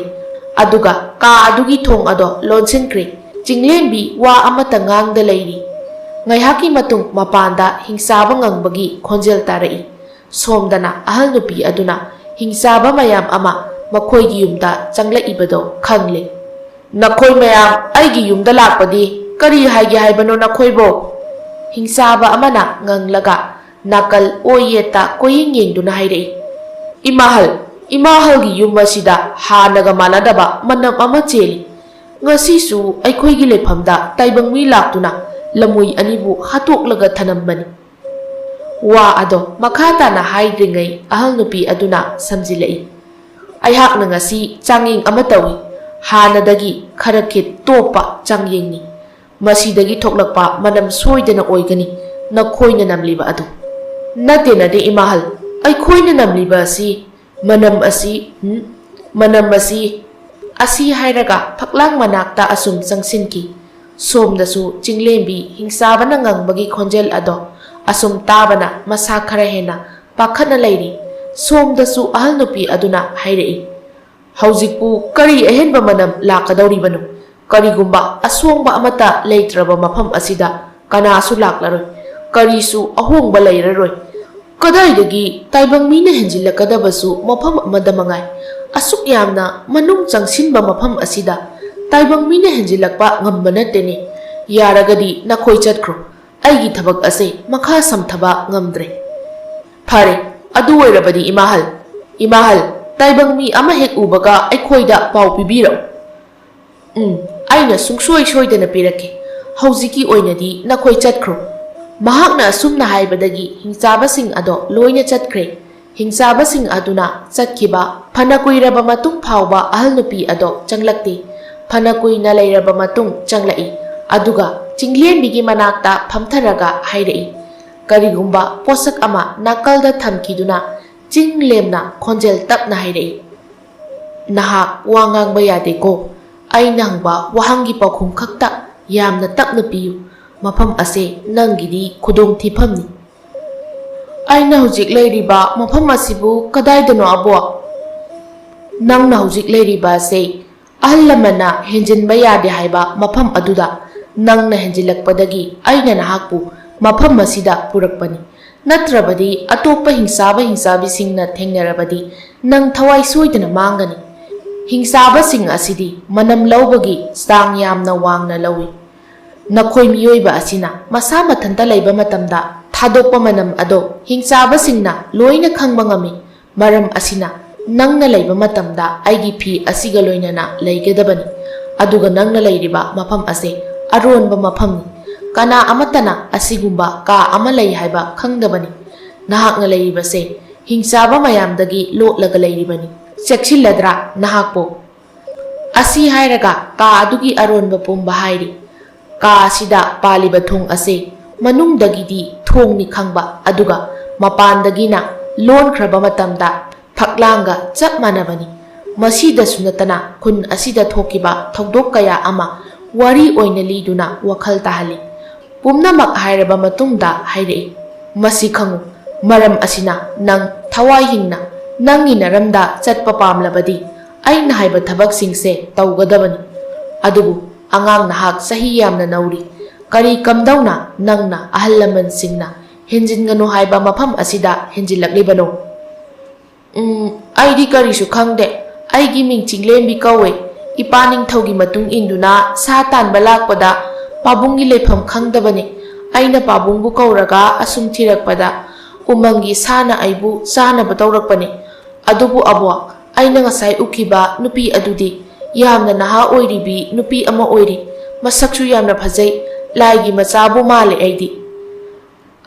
aduga ka adugi thong ado lonsenkre chinglembi wa amata ngang da leiri ngaihaki matung mapanda hingsaba ngangbagi khonjel tarai somdana ahal nupi aduna hingsaba mayam ama makhoigi yumda changla ibado khangle nakhoi mayam aigi yumda lakpadi करी हाइगे हाइबनो नखोइबो हिंसाबा अमना nganglага nakal oyeta koying yengduna hairei imahal gi yumasida hanaga manadaba manam ama cheli ngasi su aikhoigi lefamda taibang mi laktuna lamui anibu hatoklaga thanambani wa ado makhata na haidringai ahal nupi aduna samjilai aihak na ngasi changing ama tawi hanadagi kharakhet topa changyengni masidagi thoklakpa manam soidana oigani nakhoina namliba adu nate na de imahal ai khoina namliba asi manam asi hairaga phaklang manakta asum changsinki somdasu chinglembi hingsabana ngangbagi khonjel ado asum tabana masa khara hena pakhana leiri somdasu ahal nupi aduna hairei haujikpu kari ehenba manam lakadawribanu karigumba aswongba amata leitraba mafam asida kanasu laklaroi ꯀꯔꯤꯁꯨ ꯑꯍꯣꯡꯕ ꯂꯩꯔꯔꯣꯏ꯫ ꯀꯗꯥꯏꯗꯒꯤ ꯇꯥꯏꯕꯪ ꯃꯤꯅ ꯍꯦꯟꯖꯤꯜꯂꯛꯀꯗꯕꯁꯨ ꯃꯐꯝ ꯑꯃꯗ ꯃꯉꯥꯏ꯫ ꯑꯁꯨꯛ ꯌꯥꯝꯅ ꯃꯅꯨꯡ ꯆꯪꯁꯤꯟꯕ ꯃꯐꯝ ꯑꯁꯤꯗ ꯇꯥꯏꯕꯪ ꯃꯤꯅ ꯍꯦꯟꯖꯤꯜꯂꯛꯄ ꯉꯝꯕ ꯅꯠꯇꯦꯅꯦ꯫ ꯌꯥꯔꯒꯗꯤ ꯅꯈꯣꯏ ꯆꯠꯈ꯭ꯔꯣ꯫ ꯑꯩꯒꯤ ꯊꯕꯛ ꯑꯁꯦ ꯃꯈꯥ ꯁꯝꯊꯕ ꯉꯝꯗ꯭ꯔꯦ꯫ ꯐꯔꯦ, ꯑꯗꯨ ꯑꯣꯏꯔꯕꯗꯤ ꯏꯃꯥꯍꯜ, ꯏꯃꯥꯍꯜ, ꯇꯥꯏꯕꯪ ꯃꯤ ꯑꯃ ꯍꯦꯛ ꯎꯕꯒ ꯑꯩꯈꯣꯏꯗ ꯄꯥꯎ ꯄꯤꯕꯤꯔꯛꯎ꯫ ꯑꯩꯅ ꯁꯨꯡꯁꯣꯏ ꯁꯣꯏꯗꯅ ꯄꯤꯔꯛꯀꯦ꯫ ꯍꯧꯖꯤꯛꯀꯤ ꯑꯣꯏꯅꯗꯤ ꯅꯈꯣꯏ ꯆꯠꯈ꯭ꯔꯣ꯫ ꯃꯍꯥꯛꯅ ꯑꯁꯨꯝꯅ ꯍꯥꯏꯕꯗꯒꯤ ꯍꯤꯡꯆꯥꯕꯁꯤꯡ ꯑꯗꯣ ꯂꯣꯏꯅ ꯆꯠꯈ꯭ꯔꯦ꯫ ꯍꯤꯡꯆꯥꯕꯁꯤꯡ ꯑꯗꯨꯅ ꯆꯠꯈꯤꯕ ꯐꯅ ꯀꯨꯏꯔꯕ ꯃꯇꯨꯡ ꯐꯥꯎꯕ ꯑꯍꯜ ꯅꯨꯄꯤ ꯑꯗꯣ ꯆꯪꯂꯛꯇꯦ꯫ ꯐꯅ ꯀꯨꯏꯅ ꯂꯩꯔꯕ ꯃꯇꯨꯡ ꯆꯪꯂꯛꯏ꯫ ꯑꯗꯨꯒ ꯆꯤꯡꯂꯦꯝꯕꯤꯒꯤ ꯃꯅꯥꯛꯇ ꯐꯝꯊꯔꯒ ꯍꯥꯏꯔꯛꯏ꯫ ꯀꯔꯤꯒꯨꯝꯕ ꯄꯣꯠꯁꯛ ꯑꯃ ꯅꯥꯀꯜꯗ ꯊꯝꯈꯤꯗꯨꯅ ꯆꯤꯡ ꯂꯦꯝꯅ ꯈꯣꯟꯖꯦꯜ ꯇꯞꯅ ꯍꯥꯏꯔꯛꯏ꯫ ꯅꯍꯥꯛ ꯋꯥ ꯉꯥꯡꯕ ꯌꯥꯗꯦꯀꯣ꯫ ꯑꯩꯅ ꯍꯪꯕ ꯋꯥꯍꯪꯒꯤ ꯄꯥꯎꯈꯨꯝ ꯈꯛꯇ ꯌꯥꯝꯅ ꯇꯞꯅ ꯄꯤꯌꯨ꯫ ꯃꯐꯝ ꯑꯁꯦ ꯅꯪꯒꯤꯗꯤ ꯈꯨꯗꯣꯡꯊꯤꯐꯝꯅꯤ꯫ ꯑꯩꯅ ꯍꯧꯖꯤꯛ ꯂꯩꯔꯤꯕ ꯃꯐꯝ ꯑꯁꯤꯕꯨ ꯀꯗꯥꯏꯗꯅꯣ ꯑꯕꯣꯛ? ꯅꯪꯅ ꯍꯧꯖꯤꯛ ꯂꯩꯔꯤꯕ ꯑꯁꯦ ꯑꯍꯜ ꯂꯃꯟꯅ ꯍꯦꯟꯖꯤꯟꯕ ꯌꯥꯗꯦ ꯍꯥꯏꯕ ꯃꯐꯝ ꯑꯗꯨꯗ ꯅꯪꯅ ꯍꯦꯟꯖꯤꯜꯂꯛꯄꯗꯒꯤ ꯑꯩꯅ ꯅꯍꯥꯛꯄꯨ ꯃꯐꯝ ꯑꯁꯤꯗ ꯄꯨꯔꯛꯄꯅꯤ꯫ ꯅꯠꯇ꯭ꯔꯕꯗꯤ ꯑꯇꯣꯞꯄ ꯍꯤꯡꯆꯥꯕꯁꯤꯡꯅ ꯊꯦꯡꯅꯔꯕꯗꯤ ꯅꯪ ꯊꯋꯥꯏ ꯁꯣꯏꯗꯅ ꯃꯥꯡꯒꯅꯤ꯫ ꯍꯤꯡꯆꯥꯕꯁꯤꯡ ꯑꯁꯤꯗꯤ ꯃꯅꯝ ꯂꯧꯕꯒꯤ ꯆꯥꯡ ꯌꯥꯝꯅ ꯋꯥꯡꯅ ꯂꯧꯏ꯫ ꯅꯈꯣꯏ ꯃꯤꯑꯣꯏꯕ ꯑꯁꯤꯅ ꯃꯁꯥ ꯃꯊꯟꯇ ꯂꯩꯕ ꯃꯇꯝꯗ ꯊꯥꯗꯣꯛꯄ ꯃꯅꯝ ꯑꯗꯣ ꯍꯤꯡꯆꯥꯕꯁꯤꯡꯅ ꯂꯣꯏꯅ ꯈꯪꯕ ꯉꯝꯃꯤ꯫ ꯃꯔꯝ ꯑꯁꯤꯅ ꯅꯪꯅ ꯂꯩꯕ ꯃꯇꯝꯗ ꯑꯩꯒꯤ ꯐꯤ ꯑꯁꯤꯒ ꯂꯣꯏꯅꯅ ꯂꯩꯒꯗꯕꯅꯤ꯫ ꯑꯗꯨꯒ ꯅꯪꯅ ꯂꯩꯔꯤꯕ ꯃꯐꯝ ꯑꯁꯦ ꯑꯔꯣꯟꯕ ꯃꯐꯝꯅꯤ꯫ ꯀꯅꯥ ꯑꯃꯠꯇꯅ ꯑꯁꯤꯒꯨꯝꯕ ꯀꯥ ꯑꯃ ꯂꯩ ꯍꯥꯏꯕ ꯈꯪꯗꯕꯅꯤ꯫ ꯅꯍꯥꯛꯅ ꯂꯩꯔꯤꯕꯁꯦ ꯍꯤꯡꯆꯥꯕ ꯃꯌꯥꯝꯗꯒꯤ ꯂꯣꯠꯂꯒ ꯂꯩꯔꯤꯕꯅꯤ꯫ ꯆꯦꯛꯁꯤꯜꯂꯗ꯭ꯔꯥ ꯅꯍꯥꯛꯄꯨ? ꯑꯁꯤ ꯍꯥꯏꯔꯒ ꯀꯥ ꯑꯗꯨꯒꯤ ꯑꯔꯣꯟꯕ ꯄꯨꯝꯕ ꯍꯥꯏꯔꯤ꯫ ꯀꯥ ꯑꯁꯤꯗ ꯄꯥꯜꯂꯤꯕ ꯊꯣꯡ ꯑꯁꯦ ꯃꯅꯨꯡꯗꯒꯤꯗꯤ ꯊꯣꯡꯅꯤ ꯈꯪꯕ, ꯑꯗꯨꯒ ꯃꯄꯥꯟꯗꯒꯤꯅ ꯂꯣꯟꯈ꯭ꯔꯕ ꯃꯇꯝꯗ ꯐꯛꯂꯥꯡꯒ ꯆꯞ ꯃꯥꯟꯅꯕꯅꯤ꯫ ꯃꯁꯤꯗꯁꯨ ꯅꯠꯇꯅ ꯈꯨꯟ ꯑꯁꯤꯗ ꯊꯣꯛꯈꯤꯕ ꯊꯧꯗꯣꯛ ꯀꯌꯥ ꯑꯃ ꯋꯥꯔꯤ ꯑꯣꯏꯅ ꯂꯤꯗꯨꯅ ꯋꯥꯈꯜ ꯇꯥꯍꯜꯂꯤ꯫ ꯄꯨꯝꯅꯃꯛ ꯍꯥꯏꯔꯕ ꯃꯇꯨꯡꯗ ꯍꯥꯏꯔꯛꯏ꯫ ꯃꯁꯤ ꯈꯪꯉꯨ, ꯃꯔꯝ ꯑꯁꯤꯅ ꯅꯪ ꯊꯋꯥꯏ ꯍꯤꯡꯅ ꯅꯪꯒꯤ ꯅꯔꯝꯗ ꯆꯠꯄ ꯄꯥꯝꯂꯕꯗꯤ ꯑꯩꯅ ꯍꯥꯏꯕ ꯊꯕꯛꯁꯤꯡꯁꯦ ꯇꯧꯒꯗꯕꯅꯤ꯫ ꯑꯗꯨꯕꯨ ꯑꯉꯥꯡ ꯅꯍꯥꯛ ꯆꯍꯤ ꯌꯥꯝꯅ ꯅꯧꯔꯤ꯫ ꯀꯔꯤ ꯀꯝꯗꯧꯅ ꯅꯪꯅ ꯑꯍꯜ ꯂꯃꯟꯁꯤꯡꯅ ꯍꯦꯟꯖꯤꯟꯒꯅꯨ ꯍꯥꯏꯕ ꯃꯐꯝ ꯑꯁꯤꯗ ꯍꯦꯟꯖꯤꯜꯂꯛꯂꯤꯕꯅꯣ? ꯑꯩꯗꯤ ꯀꯔꯤꯁꯨ ꯈꯪꯗꯦ꯫ ꯑꯩꯒꯤ ꯃꯤꯡ ꯆꯤꯡꯂꯦꯝꯕꯤ ꯀꯧꯏ꯫ ꯏꯄꯥꯅꯤꯡꯊꯧꯒꯤ ꯃꯇꯨꯡ ꯏꯟꯗꯨꯅ ꯁꯥ ꯇꯥꯟꯕ ꯂꯥꯛꯄꯗ ꯄꯥꯕꯨꯡꯒꯤ ꯂꯩꯐꯝ ꯈꯪꯗꯕꯅꯤ꯫ ꯑꯩꯅ ꯄꯥꯕꯨꯡꯕꯨ ꯀꯧꯔꯒ ꯑꯁꯨꯝ ꯊꯤꯔꯛꯄꯗ ꯎꯃꯪꯒꯤ ꯁꯥꯅ ꯑꯩꯕꯨ ꯆꯥꯅꯕ ꯇꯧꯔꯛꯄꯅꯤ꯫ ꯑꯗꯨꯕꯨ ꯑꯕꯣꯛ, ꯑꯩꯅ ꯉꯁꯥꯏ ꯎꯈꯤꯕ ꯅꯨꯄꯤ ꯑꯗꯨꯗꯤ ꯌꯥꯝꯅ ꯅꯍꯥ ꯑꯣꯏꯔꯤꯕꯤ ꯅꯨꯄꯤ ꯑꯃ ꯑꯣꯏꯔꯤ꯫ ꯃꯁꯛꯁꯨ ꯌꯥꯝꯅ ꯐꯖꯩ꯫ ꯂꯥꯏꯒꯤ ꯃꯆꯥꯕꯨ ꯃꯥꯜꯂꯦ ꯑꯩꯗꯤ꯫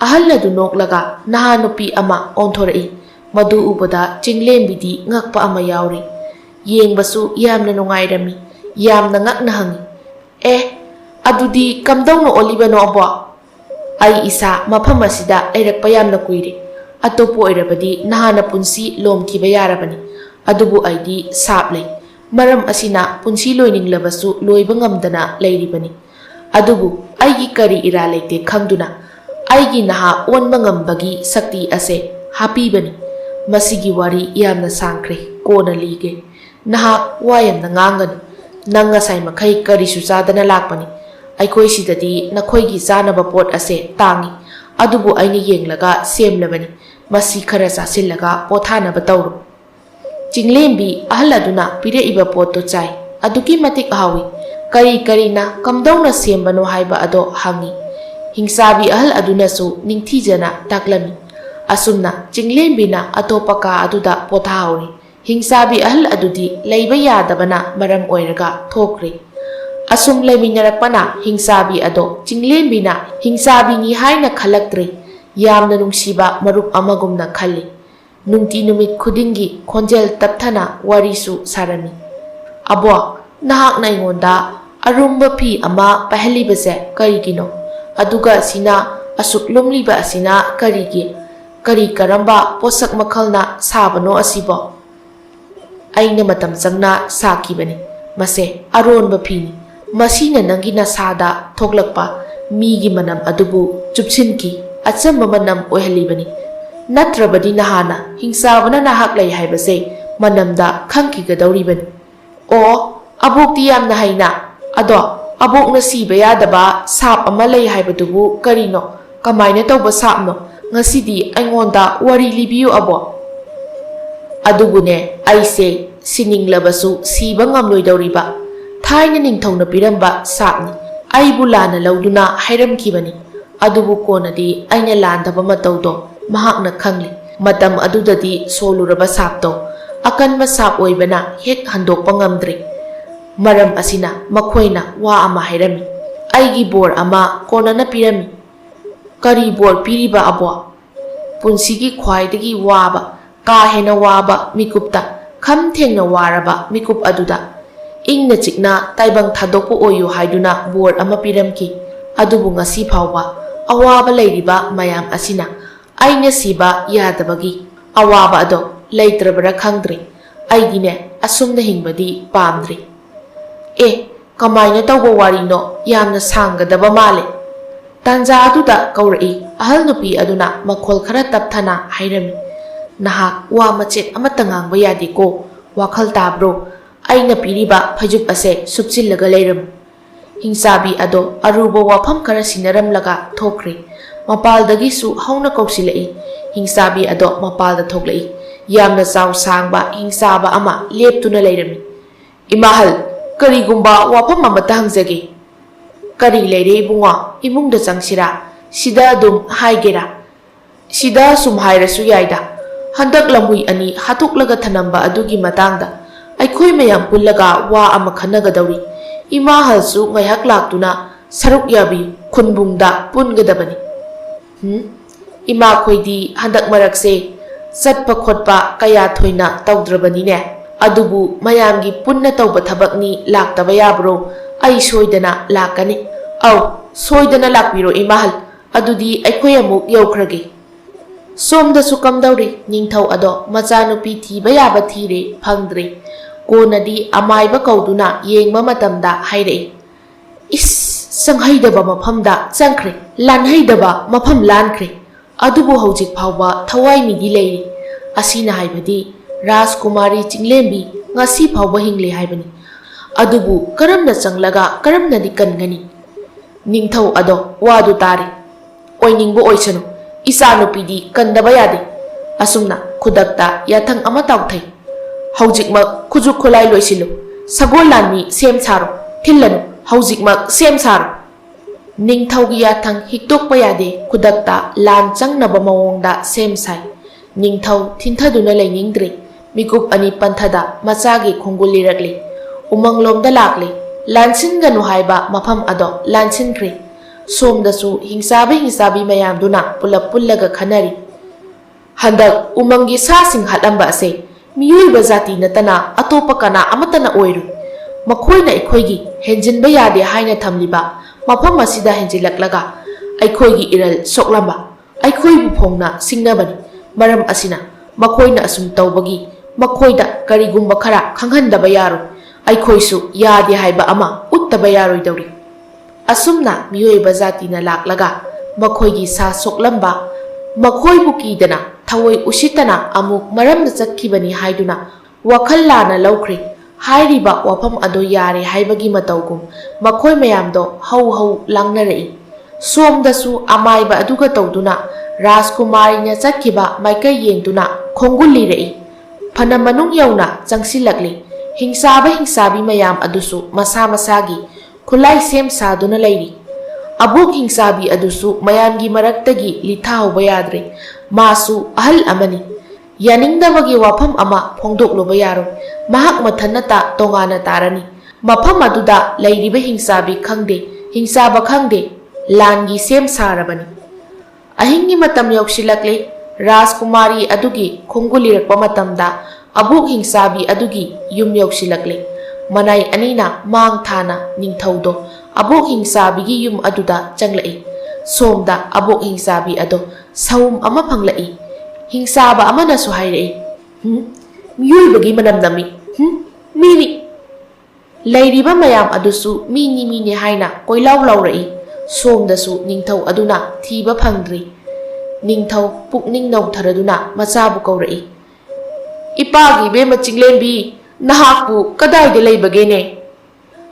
ꯑꯍꯜ ꯑꯗꯨ ꯅꯣꯛꯂꯒ ꯅꯍꯥ ꯅꯨꯄꯤ ꯑꯃ ꯑꯣꯟꯊꯣꯔꯛꯏ꯫ ꯃꯗꯨ ꯎꯕꯗ ꯆꯤꯡꯂꯦꯝꯕꯤꯗꯤ ꯉꯛꯄ ꯑꯃ ꯌꯥꯎꯔꯤ꯫ ꯌꯦꯡꯕꯁꯨ ꯌꯥꯝꯅ ꯅꯨꯡꯉꯥꯏꯔꯝꯃꯤ꯫ ꯌꯥꯝꯅ ꯉꯛꯅ ꯍꯪꯉꯤ꯫ ꯑꯗꯨꯗꯤ ꯀꯝꯗꯧꯅ ꯑꯣꯜꯂꯤꯕꯅꯣ ꯑꯕꯣꯛ? ꯑꯩ ꯏꯁꯥ ꯃꯐꯝ ꯑꯁꯤꯗ ꯂꯩꯔꯛꯄ ꯌꯥꯝꯅ ꯀꯨꯏꯔꯦ꯫ ꯑꯇꯣꯞꯄ ꯑꯣꯏꯔꯕꯗꯤ ꯅꯍꯥꯟꯅ ꯄꯨꯟꯁꯤ ꯂꯣꯝꯈꯤꯕ ꯌꯥꯔꯕꯅꯤ꯫ ꯑꯗꯨꯕꯨ ꯑꯩꯗꯤ ꯁꯥꯞ ꯂꯩ꯫ ꯃꯔꯝ ꯑꯁꯤꯅ ꯄꯨꯟꯁꯤ ꯂꯣꯏꯅꯤꯡꯂꯕꯁꯨ ꯂꯣꯏꯕ ꯉꯝꯗꯅ ꯂꯩꯔꯤꯕꯅꯤ꯫ ꯑꯗꯨꯕꯨ ꯑꯩꯒꯤ ꯀꯔꯤ ꯏꯔꯥ ꯂꯩꯇꯦ ꯈꯪꯗꯨꯅ ꯑꯩꯒꯤ ꯅꯍꯥ ꯑꯣꯟꯕ ꯉꯝꯕꯒꯤ ꯁꯛꯇꯤ ꯑꯁꯦ ꯍꯥꯞꯄꯤꯕꯅꯤ꯫ ꯃꯁꯤꯒꯤ ꯋꯥꯔꯤ ꯌꯥꯝꯅ ꯁꯥꯡꯈ꯭ꯔꯦ, ꯀꯣꯟꯅ ꯂꯤꯒꯦ꯫ ꯅꯍꯥꯛ ꯋꯥ ꯌꯥꯝꯅ ꯉꯥꯡꯒꯅꯨ꯫ ꯅꯪ ꯉꯁꯥꯏ ꯃꯈꯩ ꯀꯔꯤꯁꯨ ꯆꯥꯗꯅ ꯂꯥꯛꯄꯅꯤ꯫ ꯑꯩꯈꯣꯏ ꯁꯤꯗꯗꯤ ꯅꯈꯣꯏꯒꯤ ꯆꯥꯅꯕ ꯄꯣꯠ ꯑꯁꯦ ꯇꯥꯡꯏ꯫ ꯑꯗꯨꯕꯨ ꯑꯩꯅ ꯌꯦꯡꯂꯒ ꯁꯦꯝꯂꯕꯅꯤ꯫ ꯃꯁꯤ ꯈꯔ ꯆꯥꯁꯤꯜꯂꯒ ꯄꯣꯊꯥꯅꯕ ꯇꯧꯔꯣ꯫ ꯆꯤꯡꯂꯦꯝꯕꯤ ꯑꯍꯜ ꯑꯗꯨꯅ ꯄꯤꯔꯛꯏꯕ ꯄꯣꯠꯇꯨ ꯆꯥꯏ꯫ ꯑꯗꯨꯛꯀꯤ ꯃꯇꯤꯛ ꯍꯥꯎꯏ꯫ ꯀꯔꯤ ꯀꯔꯤꯅ ꯀꯝꯗꯧꯅ ꯁꯦꯝꯕꯅꯣ ꯍꯥꯏꯕ ꯑꯗꯣ ꯍꯪꯉꯤ꯫ ꯍꯤꯡꯆꯥꯕꯤ ꯑꯍꯜ ꯑꯗꯨꯅꯁꯨ ꯅꯤꯡꯊꯤꯖꯅ ꯇꯥꯛꯂꯝꯃꯤ꯫ ꯑꯁꯨꯝꯅ ꯆꯤꯡꯂꯦꯝꯕꯤꯅ ꯑꯇꯣꯞꯄ ꯀꯥ ꯑꯗꯨꯗ ꯄꯣꯊꯥꯍꯧꯔꯤ꯫ ꯍꯤꯡꯆꯥꯕꯤ ꯑꯍꯜ ꯑꯗꯨꯗꯤ ꯂꯩꯕ ꯌꯥꯗꯕꯅ ꯃꯔꯝ ꯑꯣꯏꯔꯒ ꯊꯣꯛꯈ꯭ꯔꯦ꯫ ꯑꯁꯨꯝ ꯂꯩꯃꯤꯟꯅꯔꯛꯄꯅ ꯍꯤꯡꯆꯥꯕꯤ ꯑꯗꯣ ꯆꯤꯡꯂꯦꯝꯕꯤꯅ ꯍꯤꯡꯆꯥꯕꯤꯅꯤ ꯍꯥꯏꯅ ꯈꯜꯂꯛꯇ꯭ꯔꯦ꯫ ꯌꯥꯝꯅ ꯅꯨꯡꯁꯤꯕ ꯃꯔꯨꯞ ꯑꯃꯒꯨꯝꯅ ꯈꯜꯂꯤ꯫ ꯅꯨꯡꯇꯤ ꯅꯨꯃꯤꯠ ꯈꯨꯗꯤꯡꯒꯤ ꯈꯣꯟꯖꯦꯜ ꯇꯞꯊꯅ ꯋꯥꯔꯤꯁꯨ ꯁꯥꯔꯝꯃꯤ꯫ ꯑꯕꯣꯛ, ꯅꯍꯥꯛꯅ ꯑꯩꯉꯣꯟꯗ ꯑꯔꯨꯝꯕ ꯐꯤ ꯑꯃ ꯄꯥꯏꯍꯜꯂꯤꯕꯁꯦ ꯀꯔꯤꯒꯤꯅꯣ? ꯑꯗꯨꯒ ꯑꯁꯤꯅ ꯑꯁꯨꯛ ꯂꯨꯝꯂꯤꯕ ꯑꯁꯤꯅ ꯀꯔꯤꯒꯤ? ꯀꯔꯤ ꯀꯔꯝꯕ ꯄꯣꯠꯁꯛ ꯃꯈꯜꯅ ꯁꯥꯕꯅꯣ ꯑꯁꯤꯕꯣ? ꯑꯩꯅ ꯃꯇꯝ ꯆꯪꯅ ꯁꯥꯈꯤꯕꯅꯤ꯫ ꯃꯁꯦ ꯑꯔꯣꯟꯕ ꯐꯤꯅꯤ꯫ ꯃꯁꯤꯅ ꯅꯪꯒꯤ ꯅꯁꯥꯗ ꯊꯣꯛꯂꯛꯄ ꯃꯤꯒꯤ ꯃꯅꯝ ꯑꯗꯨꯕꯨ ꯆꯨꯞꯁꯤꯟꯈꯤ ꯑꯆꯝꯕ ꯃꯅꯝ ꯑꯣꯏꯍꯜꯂꯤꯕꯅꯤ꯫ ꯅꯠꯇ꯭ꯔꯕꯗꯤ ꯅꯍꯥꯟꯅ ꯍꯤꯡꯆꯥꯕꯅ ꯅꯍꯥꯛ ꯂꯩ ꯍꯥꯏꯕꯁꯦ ꯃꯅꯝꯗ ꯈꯪꯈꯤꯒꯗꯧꯔꯤꯕꯅꯤ꯫ ꯑꯣ, ꯑꯕꯣꯛꯇꯤ ꯌꯥꯝꯅ ꯍꯩꯅ꯫ ꯑꯗꯣ ꯑꯕꯣꯛꯅ ꯁꯤꯕ ꯌꯥꯗꯕ ꯁꯥꯞ ꯑꯃ ꯂꯩ ꯍꯥꯏꯕꯗꯨꯕꯨ ꯀꯔꯤꯅꯣ? Kamaina tauba sapno ngasidi aingonda wari libiyu abo. Adubune aise sininglabasu siba ngamloidawriba thaina ningthongna piramba sapni aibu lana lauduna hairamkibani. Adubu konadi aina landaba mataudo mahakna khangli. Matam adudadi soluraba sapto akanma sap oibana hek handokpa ngamdri. Maram asina makhoina wa ama hairami. Aigi bor ama konana pirami. Kari bor piriba abo. Punsigi khwaidagi waba ka hena waba mikupta kham thengna waraba mikup aduda ingna chikna taibang thadokpu oyu haiduna bor ama piramki. Adubu ngasi phawba awaba leiriba mayam asina aina siba yadabagi awaba ado leitrabara khangdri. Aigine asumna hingbadi pamdri. Kamaina tauba warino yamna sanggadaba male. Tanja aduda kaurai ahal nupi aduna makhol khara tapthana hairami. Nahak wa machet amata ngangba yade ko wakhal tabro aina piriba phajub ase supchillaga leiram. Hingsabi ado aruba wafam khara sinaramlaga thokre. Mapaldagi su hauna kausilai. Hingsabi ado mapalda thoklai. Yamna chaw sangba hingsaba ama leptuna leirami. Imahal karigumba wafam amata hangjage. Kari leire ibunga imungda changsira sida dum haigera. Sida sum hairasu yaida. Handak lamui ani hatuklaga thanamba adugi matangda aikhoi mayam pullaga wa ama khanagadawri. Imahalsu ngaihak laktuna saruk yabi khunbungda pungadabani. Ima khoidi handak marakse satpa khotpa kaya thoina tawdrabanine. Adubu mayamgi punna tawba thabakni laktaba yabro. Ai soidana lakani. Soidana lakbiro imahal. Adudi aikhoi amuk yaukrage. Somda sukam dauri ningthau ado machanupi thiba yaba thire phangdre. Konadi amaiba kauduna yengma matamda hairei. Sanghaidaba mafamda changkhre lanhaidaba mafam lankre. Adubu haujik phawba thawai midi leiri. Asina haibadi Rajkumari Chinglembi ngasi phawba hingle haibani. Adubu karamna changlaga karamna di kangani. Ningthau ado wadu tari. Oiningbo oisanu. Isa nupidi kandaba yade. Asumna khudakta yathang ama tawthai. Haujikmak khujuk khulai loisilu. Sagol lanmi sem saro. Thillanu haujikmak sem saro. Ningthaugi yathang hiktokpa yade khudakta lan changnaba mawongda sem sai. Ningthau thinthaduna lainingdre. Mikup ani panthada machagi khongul lirakli. Umanglomda lakli. Lansinganu haiba mafam ado lansinkre. Somdasu hingsabi mayamduna pulap pullaga khanari. Handak umangi sasing halamba ase miyuiba zati natana atopa kana amatana oiru. Makhoina aikhoigi henjinba yade haina thamliba mafam asida henjilaklaga aikhoigi iral soklamba aikhoibu phongna singnabani. Maram asina makhoina asum tawbagi makhoida karigumba khara khanghandaba yaro. Aikhoisu yade haiba ama uttaba yaroidawri. Asumna miyoiba zatina laklaga makhoigi sa soklamba makhoibu kidana thawoi usitana amuk maramna chatkibani haiduna wakhal lana lawkhre. Hairiba wafam ado yare haibagi matawgum makhoi mayamdo hau langnarei. Somdasu amaiba aduga tawduna Rajkumari na chakkiba maikai yengduna khongul lirei. Phana manung yauna changsilakli. Hingsabi mayam adusu masa masagi khulai sem saduna leiri. Abuk hingsabi adusu mayamgi maraktagi lithauba yadre. Masu ahal amani. Yaningdabagi wafam ama phongdokloba yaro. Mahak mathanata tongana tarani. Mafam aduda leiriba hingsabi khangde hingsaba khangde langi sem sarabani. Ahingi matam yauksilakle Rajkumari adugi khongulirakpa matamda abuk hingsabi adugi yum yauksilakle. Manai anina mang thana ningthaudo abuk hingsabi yum aduda changlai. Somda abuk hingsabi ado saum ama phanglai. Hingsaba amana su hairei. Miyuibagi manamnami. Mini. Leiriba mayam adusu mini haina koilaw lawrai. Somdasu ningthau aduna thiba phangdri. Ningthau pukning nautharaduna machabu kaurai. Ipagi bema Chinglembi nahakpu kadaida leibagene.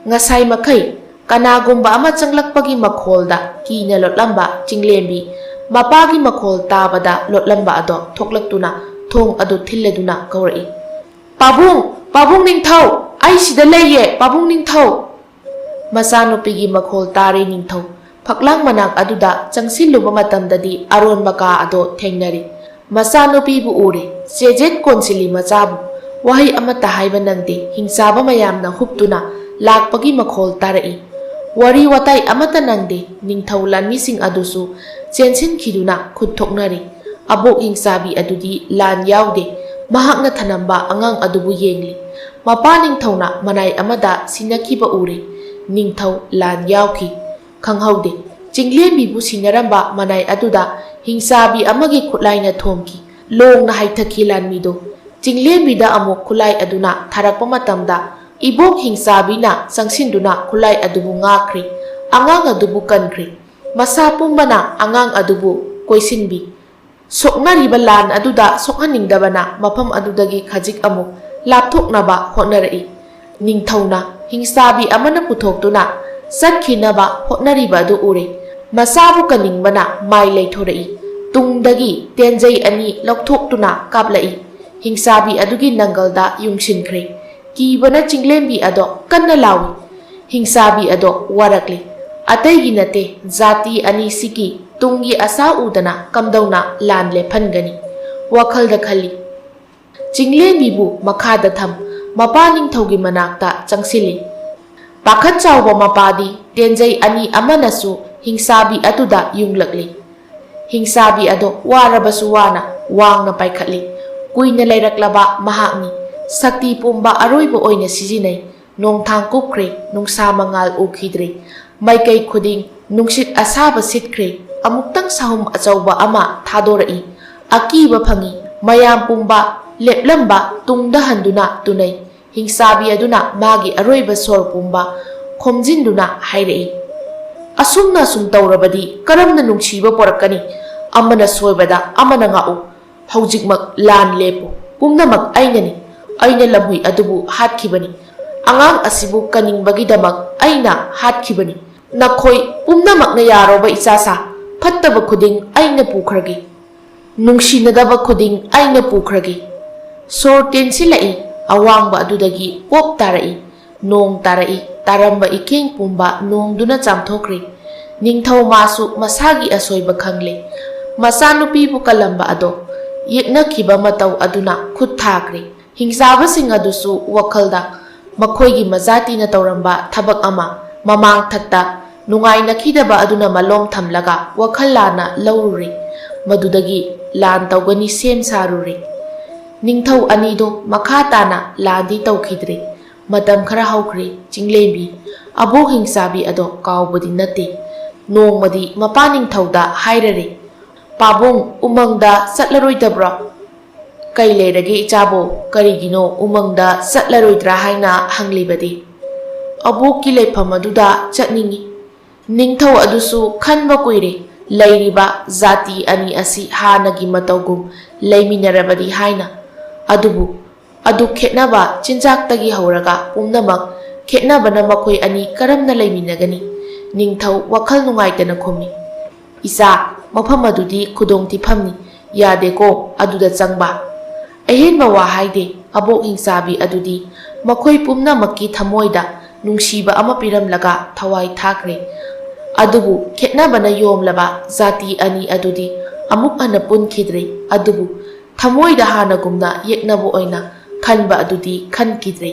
Ngasai makai ꯀꯅꯥꯒꯨꯝꯕ ꯑꯃ ꯆꯪꯂꯛꯄꯒꯤ ꯃꯈꯣꯜꯗ ꯀꯤꯅ ꯂꯣꯠꯂꯝꯕ ꯆꯤꯡꯂꯦꯝꯕꯤ ꯃꯄꯥꯒꯤ ꯃꯈꯣꯜ ꯇꯥꯕꯗ ꯂꯣꯠꯂꯝꯕ ꯑꯗꯣ ꯊꯣꯛꯂꯛꯇꯨꯅ ꯊꯣꯡ ꯑꯗꯨ ꯊꯤꯜꯂꯗꯨꯅ ꯀꯧꯔꯛꯏ꯫ ꯄꯥꯕꯨꯡ, ꯄꯥꯕꯨꯡ ꯅꯤꯡꯊꯧ, ꯑꯩ ꯁꯤꯗ ꯂꯩꯌꯦ ꯄꯥꯕꯨꯡ ꯅꯤꯡꯊꯧ꯫ ꯃꯆꯥꯅꯨꯄꯤꯒꯤ ꯃꯈꯣꯜ ꯇꯥꯔꯦ ꯅꯤꯡꯊꯧ ꯐꯛꯂꯥꯡ ꯃꯅꯥꯛ ꯑꯗꯨꯗ ꯆꯪꯁꯤꯜꯂꯨꯕ ꯃꯇꯝꯗꯗꯤ ꯑꯔꯣꯟꯕ ꯀꯥ ꯑꯗꯣ ꯊꯦꯡꯅꯔꯤ꯫ ꯃꯆꯥꯅꯨꯄꯤꯕꯨ ꯎꯔꯦ, ꯆꯦꯖꯦꯠ ꯀꯣꯟꯁꯤꯜꯂꯤ ꯃꯆꯥꯕꯨ꯫ ꯋꯥꯍꯩ ꯑꯃꯠꯇ ꯍꯥꯏꯕ ꯅꯪꯗꯦ ꯍꯤꯡꯆꯥꯕ ꯃꯌꯥꯝꯅ ꯍꯨꯞꯇꯨꯅ ꯂꯥꯛꯄꯒꯤ ꯃꯈꯣꯜ ꯇꯥꯔꯛꯏ꯫ ꯋꯥꯔꯤ ꯋꯥꯇꯥꯏ ꯑꯃꯠꯇ ꯅꯪꯗꯦ ꯅꯤꯡꯊꯧ ꯂꯥꯟꯃꯤꯁꯤꯡ ꯑꯗꯨꯁꯨ ꯆꯦꯟꯁꯤꯟꯈꯤꯗꯨꯅ ꯈꯨꯠ ꯊꯣꯛꯅꯔꯤ꯫ ꯑꯕꯣꯛ ꯍꯤꯡꯆꯥꯕꯤ ꯑꯗꯨꯗꯤ ꯂꯥꯟ ꯌꯥꯎꯗꯦ, ꯃꯍꯥꯛꯅ ꯊꯅꯝꯕ ꯑꯉꯥꯡ ꯑꯗꯨꯕꯨ ꯌꯦꯡꯂꯤ꯫ ꯃꯄꯥ ꯅꯤꯡꯊꯧꯅ ꯃꯅꯥꯏ ꯑꯃꯗ ꯁꯤꯟꯅꯈꯤꯕ ꯎꯔꯦ꯫ ꯅꯤꯡꯊꯧ ꯂꯥꯟ ꯌꯥꯎꯈꯤ, ꯈꯪꯍꯧꯗꯦ꯫ ꯆꯤꯡꯂꯦꯝꯕꯤꯕꯨ ꯁꯤꯟꯅꯔꯝꯕ ꯃꯅꯥꯏ ꯑꯗꯨꯗ ꯍꯤꯡꯆꯥꯕꯤ ꯑꯃꯒꯤ ꯈꯨꯠꯂꯥꯏꯅ ꯊꯣꯝꯈꯤ꯫ ꯂꯣꯡꯅ ꯍꯥꯏꯊꯈꯤ ꯂꯥꯟꯃꯤꯗꯣ꯫ ꯆꯤꯡꯂꯦꯝꯕꯤꯗ ꯑꯃꯨꯛ ꯈꯨꯠꯂꯥꯏ ꯑꯗꯨꯅ ꯊꯥꯔꯛꯄ ꯃꯇꯝꯗ ꯏꯕꯣꯛ ꯍꯤꯡꯆꯥꯕꯤꯅ ꯆꯪꯁꯤꯟꯗꯨꯅ ꯈꯨꯠꯂꯥꯏ ꯑꯗꯨꯕꯨ ꯉꯥꯛꯈ꯭ꯔꯦ꯫ ꯑꯉꯥꯡ ꯑꯗꯨꯕꯨ ꯀꯟꯈ꯭ꯔꯦ꯫ ꯃꯁꯥ ꯄꯨꯝꯕꯅ ꯑꯉꯥꯡ ꯑꯗꯨꯕꯨ ꯀꯣꯏꯁꯤꯟꯕꯤ꯫ ꯁꯣꯛꯅꯔꯤꯕ ꯂꯥꯟ ꯑꯗꯨꯗ ꯁꯣꯛꯍꯟꯅꯤꯡꯗꯕꯅ ꯃꯐꯝ ꯑꯗꯨꯗꯒꯤ ꯈꯖꯤꯛ ꯑꯃꯨꯛ ꯂꯥꯞꯊꯣꯛꯅꯕ ꯍꯣꯠꯅꯔꯛꯏ꯫ ꯅꯤꯡꯊꯧꯅ ꯍꯤꯡꯆꯥꯕꯤ ꯑꯃꯅ ꯄꯨꯊꯣꯛꯇꯨꯅ ꯆꯠꯈꯤꯅꯕ ꯍꯣꯠꯅꯔꯤꯕ ꯑꯗꯨ ꯎꯔꯦ꯫ ꯃꯆꯥꯕꯨ ꯀꯟꯅꯤꯡꯕꯅ ꯃꯥꯏ ꯂꯩꯊꯣꯔꯛꯏ꯫ ꯇꯨꯡꯗꯒꯤ ꯇꯦꯟꯖꯩ ꯑꯅꯤ ꯂꯧꯊꯣꯛꯇꯨꯅ ꯀꯥꯞꯂꯛꯏ꯫ ꯍꯤꯡꯆꯥꯕꯤ ꯑꯗꯨꯒꯤ ꯅꯪꯒꯜꯗ ꯌꯨꯡꯁꯤꯟꯈ꯭ꯔꯦ꯫ ꯀꯤꯕꯅ ꯆꯤꯡꯂꯦꯝꯕꯤ ꯑꯗꯣ ꯀꯟꯅ ꯂꯥꯎꯏ꯫ ꯍꯤꯡꯆꯥꯕꯤ ꯑꯗꯣ ꯋꯥꯔꯛꯂꯤ꯫ ꯑꯇꯩꯒꯤ ꯅꯠꯇꯦ, ꯖꯥꯇꯤ ꯑꯅꯤꯁꯤꯒꯤ ꯇꯨꯡꯒꯤ ꯑꯁꯥ ꯎꯗꯅ ꯀꯝꯗꯧꯅ ꯂꯥꯟ ꯂꯦꯞꯍꯟꯒꯅꯤ? ꯋꯥꯈꯜꯗ ꯈꯜꯂꯤ꯫ ꯆꯤꯡꯂꯦꯝꯕꯤꯕꯨ ꯃꯈꯥꯗ ꯊꯝ ꯃꯄꯥ ꯅꯤꯡꯊꯧꯒꯤ ꯃꯅꯥꯛꯇ ꯆꯪꯁꯤꯜꯂꯤ꯫ ꯄꯥꯈꯠ ꯆꯥꯎꯕ ꯃꯄꯥꯗꯤ ꯇꯦꯟꯖꯩ ꯑꯅꯤ ꯑꯃꯅꯁꯨ ꯍꯤꯡꯆꯥꯕꯤ ꯑꯗꯨꯗ ꯌꯨꯡꯂꯛꯂꯤ꯫ ꯍꯤꯡꯆꯥꯕꯤ ꯑꯗꯣ ꯋꯥꯔꯕꯁꯨ ꯋꯥꯅ ꯋꯥꯡꯅ ꯄꯥꯏꯈꯠꯂꯤ꯫ ꯀꯨꯏꯅ ꯂꯩꯔꯛꯂꯕ ꯃꯍꯥꯛꯅꯤ꯫ ꯁꯛꯇꯤ ꯄꯨꯝꯕ ꯑꯔꯣꯏꯕ ꯑꯣꯏꯅ ꯁꯤꯖꯤꯟꯅꯩ꯫ ꯅꯣꯡꯊꯥꯡ ꯀꯨꯞꯈ꯭ꯔꯦ, ꯅꯨꯡꯁꯥ ꯃꯉꯥꯜ ꯎꯈꯤꯗ꯭ꯔꯦ꯫ ꯃꯥꯏꯀꯩ ꯈꯨꯗꯤꯡ ꯅꯨꯡꯁꯤꯠ ꯑꯁꯥꯕ ꯁꯤꯠꯈ꯭ꯔꯦ꯫ ꯑꯃꯨꯛꯇꯪ ꯁahum ꯑꯆꯧꯕ ꯑꯃ ꯊꯥꯗꯣꯔꯛꯏ꯫ ꯑꯀꯤꯕ ꯐꯪꯏ꯫ ꯃꯌꯥꯝ ꯄꯨꯝꯕ ꯂꯦꯞꯂꯝꯕ ꯇꯨꯡꯗ ꯍꯟꯗꯨꯅ ꯇꯨꯅꯩ꯫ ꯍꯤꯡꯆꯥꯕꯤ ꯑꯗꯨꯅ ꯃꯥꯒꯤ ꯑꯔꯣꯏꯕ ꯁꯣꯔ ꯄꯨꯝꯕ ꯈꯣꯝꯖꯤꯟꯗꯨꯅ ꯍꯥꯏꯔꯛꯏ꯫ ꯑꯁꯨꯝꯅ ꯁꯨꯝ ꯇꯧꯔꯕꯗꯤ ꯀꯔꯝꯅ ꯅꯨꯡꯁꯤꯕ ꯄꯣꯔꯛꯀꯅꯤ? ꯑꯃꯅ ꯁꯣꯏꯕꯗ ꯑꯃꯅ ꯉꯥꯛꯎ꯫ ꯍꯧꯖꯤꯛꯃꯛ ꯂꯥꯟ ꯂꯦꯞꯄꯨ꯫ ꯄꯨꯝꯅꯃꯛ ꯑꯩꯅꯅꯤ꯫ ꯑꯩꯅ ꯂꯝꯍꯨꯏ ꯑꯗꯨꯕꯨ ꯍꯥꯠꯈꯤꯕꯅꯤ꯫ ꯑꯉꯥꯡ ꯑꯁꯤꯕꯨ ꯀꯟꯅꯤꯡꯕꯒꯤꯗꯃꯛ ꯑꯩꯅ ꯍꯥꯠꯈꯤꯕꯅꯤ꯫ ꯅꯈꯣꯏ ꯄꯨꯝꯅꯃꯛꯅ ꯌꯥꯔꯣꯕ ꯏꯆꯥꯁꯥ, ꯐꯠꯇꯕ ꯈꯨꯗꯤꯡ ꯑꯩꯅ ꯄꯨꯈ꯭ꯔꯒꯦ꯫ ꯅꯨꯡꯁꯤꯅꯗꯕ ꯈꯨꯗꯤꯡ ꯑꯩꯅ ꯄꯨꯈ꯭ꯔꯒꯦ꯫ ꯁꯣꯔ ꯇꯦꯟꯁꯤꯜꯂꯛꯏ꯫ ꯑꯋꯥꯡꯕ ꯑꯗꯨꯗꯒꯤ ꯄꯣꯞ ꯇꯥꯔꯛꯏ꯫ ꯅꯣꯡ ꯇꯥꯔꯛꯏ꯫ ꯇꯥꯔꯝꯕ ꯏꯀꯦꯡ ꯄꯨꯝꯕ ꯅꯣꯡꯗꯨꯅ ꯆꯥꯝꯊꯣꯛꯈ꯭ꯔꯦ꯫ ꯅꯤꯡꯊꯧ ꯃꯥꯁꯨ ꯃꯁꯥꯒꯤ ꯑꯁꯣꯏꯕ ꯈꯪꯂꯦ꯫ ꯃꯆꯥꯅꯨꯄꯤꯕꯨ ꯀꯜꯂꯝꯕ ꯑꯗꯣ ꯌꯦꯛꯅꯈꯤꯕ ꯃꯇꯧ ꯑꯗꯨꯅ ꯈꯨꯠ ꯊꯥꯈ꯭ꯔꯦ꯫ ꯍꯤꯡꯆꯥꯕꯁꯤꯡ ꯑꯗꯨꯁꯨ ꯋꯥꯈꯜꯗ ꯃꯈꯣꯏꯒꯤ ꯃꯖꯥꯇꯤꯅ ꯇꯧꯔꯝꯕ ꯊꯕꯛ ꯑꯃ ꯃꯃꯥꯡꯊꯛꯇ ꯅꯨꯡꯉꯥꯏꯅꯈꯤꯗꯕ ꯑꯗꯨꯅ ꯃꯂꯣꯝ ꯊꯝꯂꯒ ꯋꯥꯈꯜ ꯂꯥꯟꯅ ꯂꯧꯔꯨꯔꯦ꯫ ꯃꯗꯨꯗꯒꯤ ꯂꯥꯟ ꯇꯧꯒꯅꯤ ꯁꯦꯝ ꯁꯥꯔꯨꯔꯦ꯫ ꯅꯤꯡꯊꯧ ꯑꯅꯤꯗꯣ ꯃꯈꯥ ꯇꯥꯅ ꯂꯥꯟꯗꯤ ꯇꯧꯈꯤꯗ꯭ꯔꯦ꯫ ꯃꯇꯝ ꯈꯔ ꯍꯧꯈ꯭ꯔꯦ꯫ ꯆꯤꯡꯂꯦꯝꯕꯤ ꯑꯕꯣꯛ ꯍꯤꯡꯆꯥꯕꯤ ꯑꯗꯣ ꯀꯥꯎꯕꯗꯤ ꯅꯠꯇꯦ꯫ ꯅꯣꯡꯃꯗꯤ ꯃꯄꯥ ꯅꯤꯡꯊꯧꯗ ꯍꯥꯏꯔꯔꯦ꯫ ꯄꯥꯕꯨꯡ, ꯎꯃꯪꯗ ꯆꯠꯂꯔꯣꯏꯗꯕ꯭ꯔꯣ? ꯀꯩ ꯂꯩꯔꯒꯦ ꯏꯆꯥꯕꯣ? ꯀꯔꯤꯒꯤꯅꯣ ꯎꯃꯪꯗ ꯆꯠꯂꯔꯣꯏꯗ꯭ꯔꯥ ꯍꯥꯏꯅ ꯍꯪꯂꯤꯕꯗꯤ? ꯑꯕꯣꯛꯀꯤ ꯂꯩꯐꯝ ꯑꯗꯨꯗ ꯆꯠꯅꯤꯡꯏ꯫ ꯅꯤꯡꯊꯧ ꯑꯗꯨꯁꯨ ꯈꯟꯕ ꯀꯨꯏꯔꯦ꯫ ꯂꯩꯔꯤꯕ ꯖꯥꯇꯤ ꯑꯅꯤ ꯑꯁꯤ ꯍꯥꯟꯅꯒꯤ ꯃꯇꯧꯒꯨꯝ ꯂꯩꯃꯤꯟꯅꯔꯕꯗꯤ ꯍꯥꯏꯅ꯫ ꯑꯗꯨꯕꯨ ꯑꯗꯨꯛ ꯈꯦꯠꯅꯕ ꯆꯤꯟꯖꯥꯛꯇꯒꯤ ꯍꯧꯔꯒ ꯄꯨꯝꯅꯃꯛ ꯈꯦꯠꯅꯕꯅ ꯃꯈꯣꯏ ꯑꯅꯤ ꯀꯔꯝꯅ ꯂꯩꯃꯤꯟꯅꯒꯅꯤ? ꯅꯤꯡꯊꯧ ꯋꯥꯈꯜ ꯅꯨꯡꯉꯥꯏꯇꯅ ꯈꯨꯝꯃꯤ꯫ ꯏꯆꯥ, ꯃꯐꯝ ꯑꯗꯨꯗꯤ ꯈꯨꯗꯣꯡꯊꯤꯐꯝꯅꯤ꯫ ꯌꯥꯗꯦꯀꯣ ꯑꯗꯨꯗ ꯆꯪꯕ꯫ ꯑꯍꯦꯟꯕ ꯋꯥ ꯍꯥꯏꯗꯦ꯫ ꯑꯕꯣꯛ ꯍꯤꯡꯆꯥꯕꯤ ꯑꯗꯨꯗꯤ ꯃꯈꯣꯏ ꯄꯨꯝꯅꯃꯛꯀꯤ ꯊꯃꯣꯏꯗ ꯅꯨꯡꯁꯤꯕ ꯑꯃ ꯄꯤꯔꯝꯂꯒ ꯊꯋꯥꯏ ꯊꯥꯈ꯭ꯔꯦ꯫ ꯑꯗꯨꯕꯨ ꯈꯦꯠꯅꯕꯅ ꯌꯣꯝꯂꯕ ꯖꯥꯇꯤ ꯑꯅꯤ ꯑꯗꯨꯗꯤ ꯑꯃꯨꯛ ꯍꯟꯅ ꯄꯨꯟꯈꯤꯗ꯭ꯔꯦ꯫ ꯑꯗꯨꯕꯨ ꯊꯃꯣꯏꯗ ꯍꯥꯟꯅꯒꯨꯝꯅ ꯌꯦꯛꯅꯕ ꯑꯣꯏꯅ ꯈꯟꯕ ꯑꯗꯨꯗꯤ ꯈꯟꯈꯤꯗ꯭ꯔꯦ꯫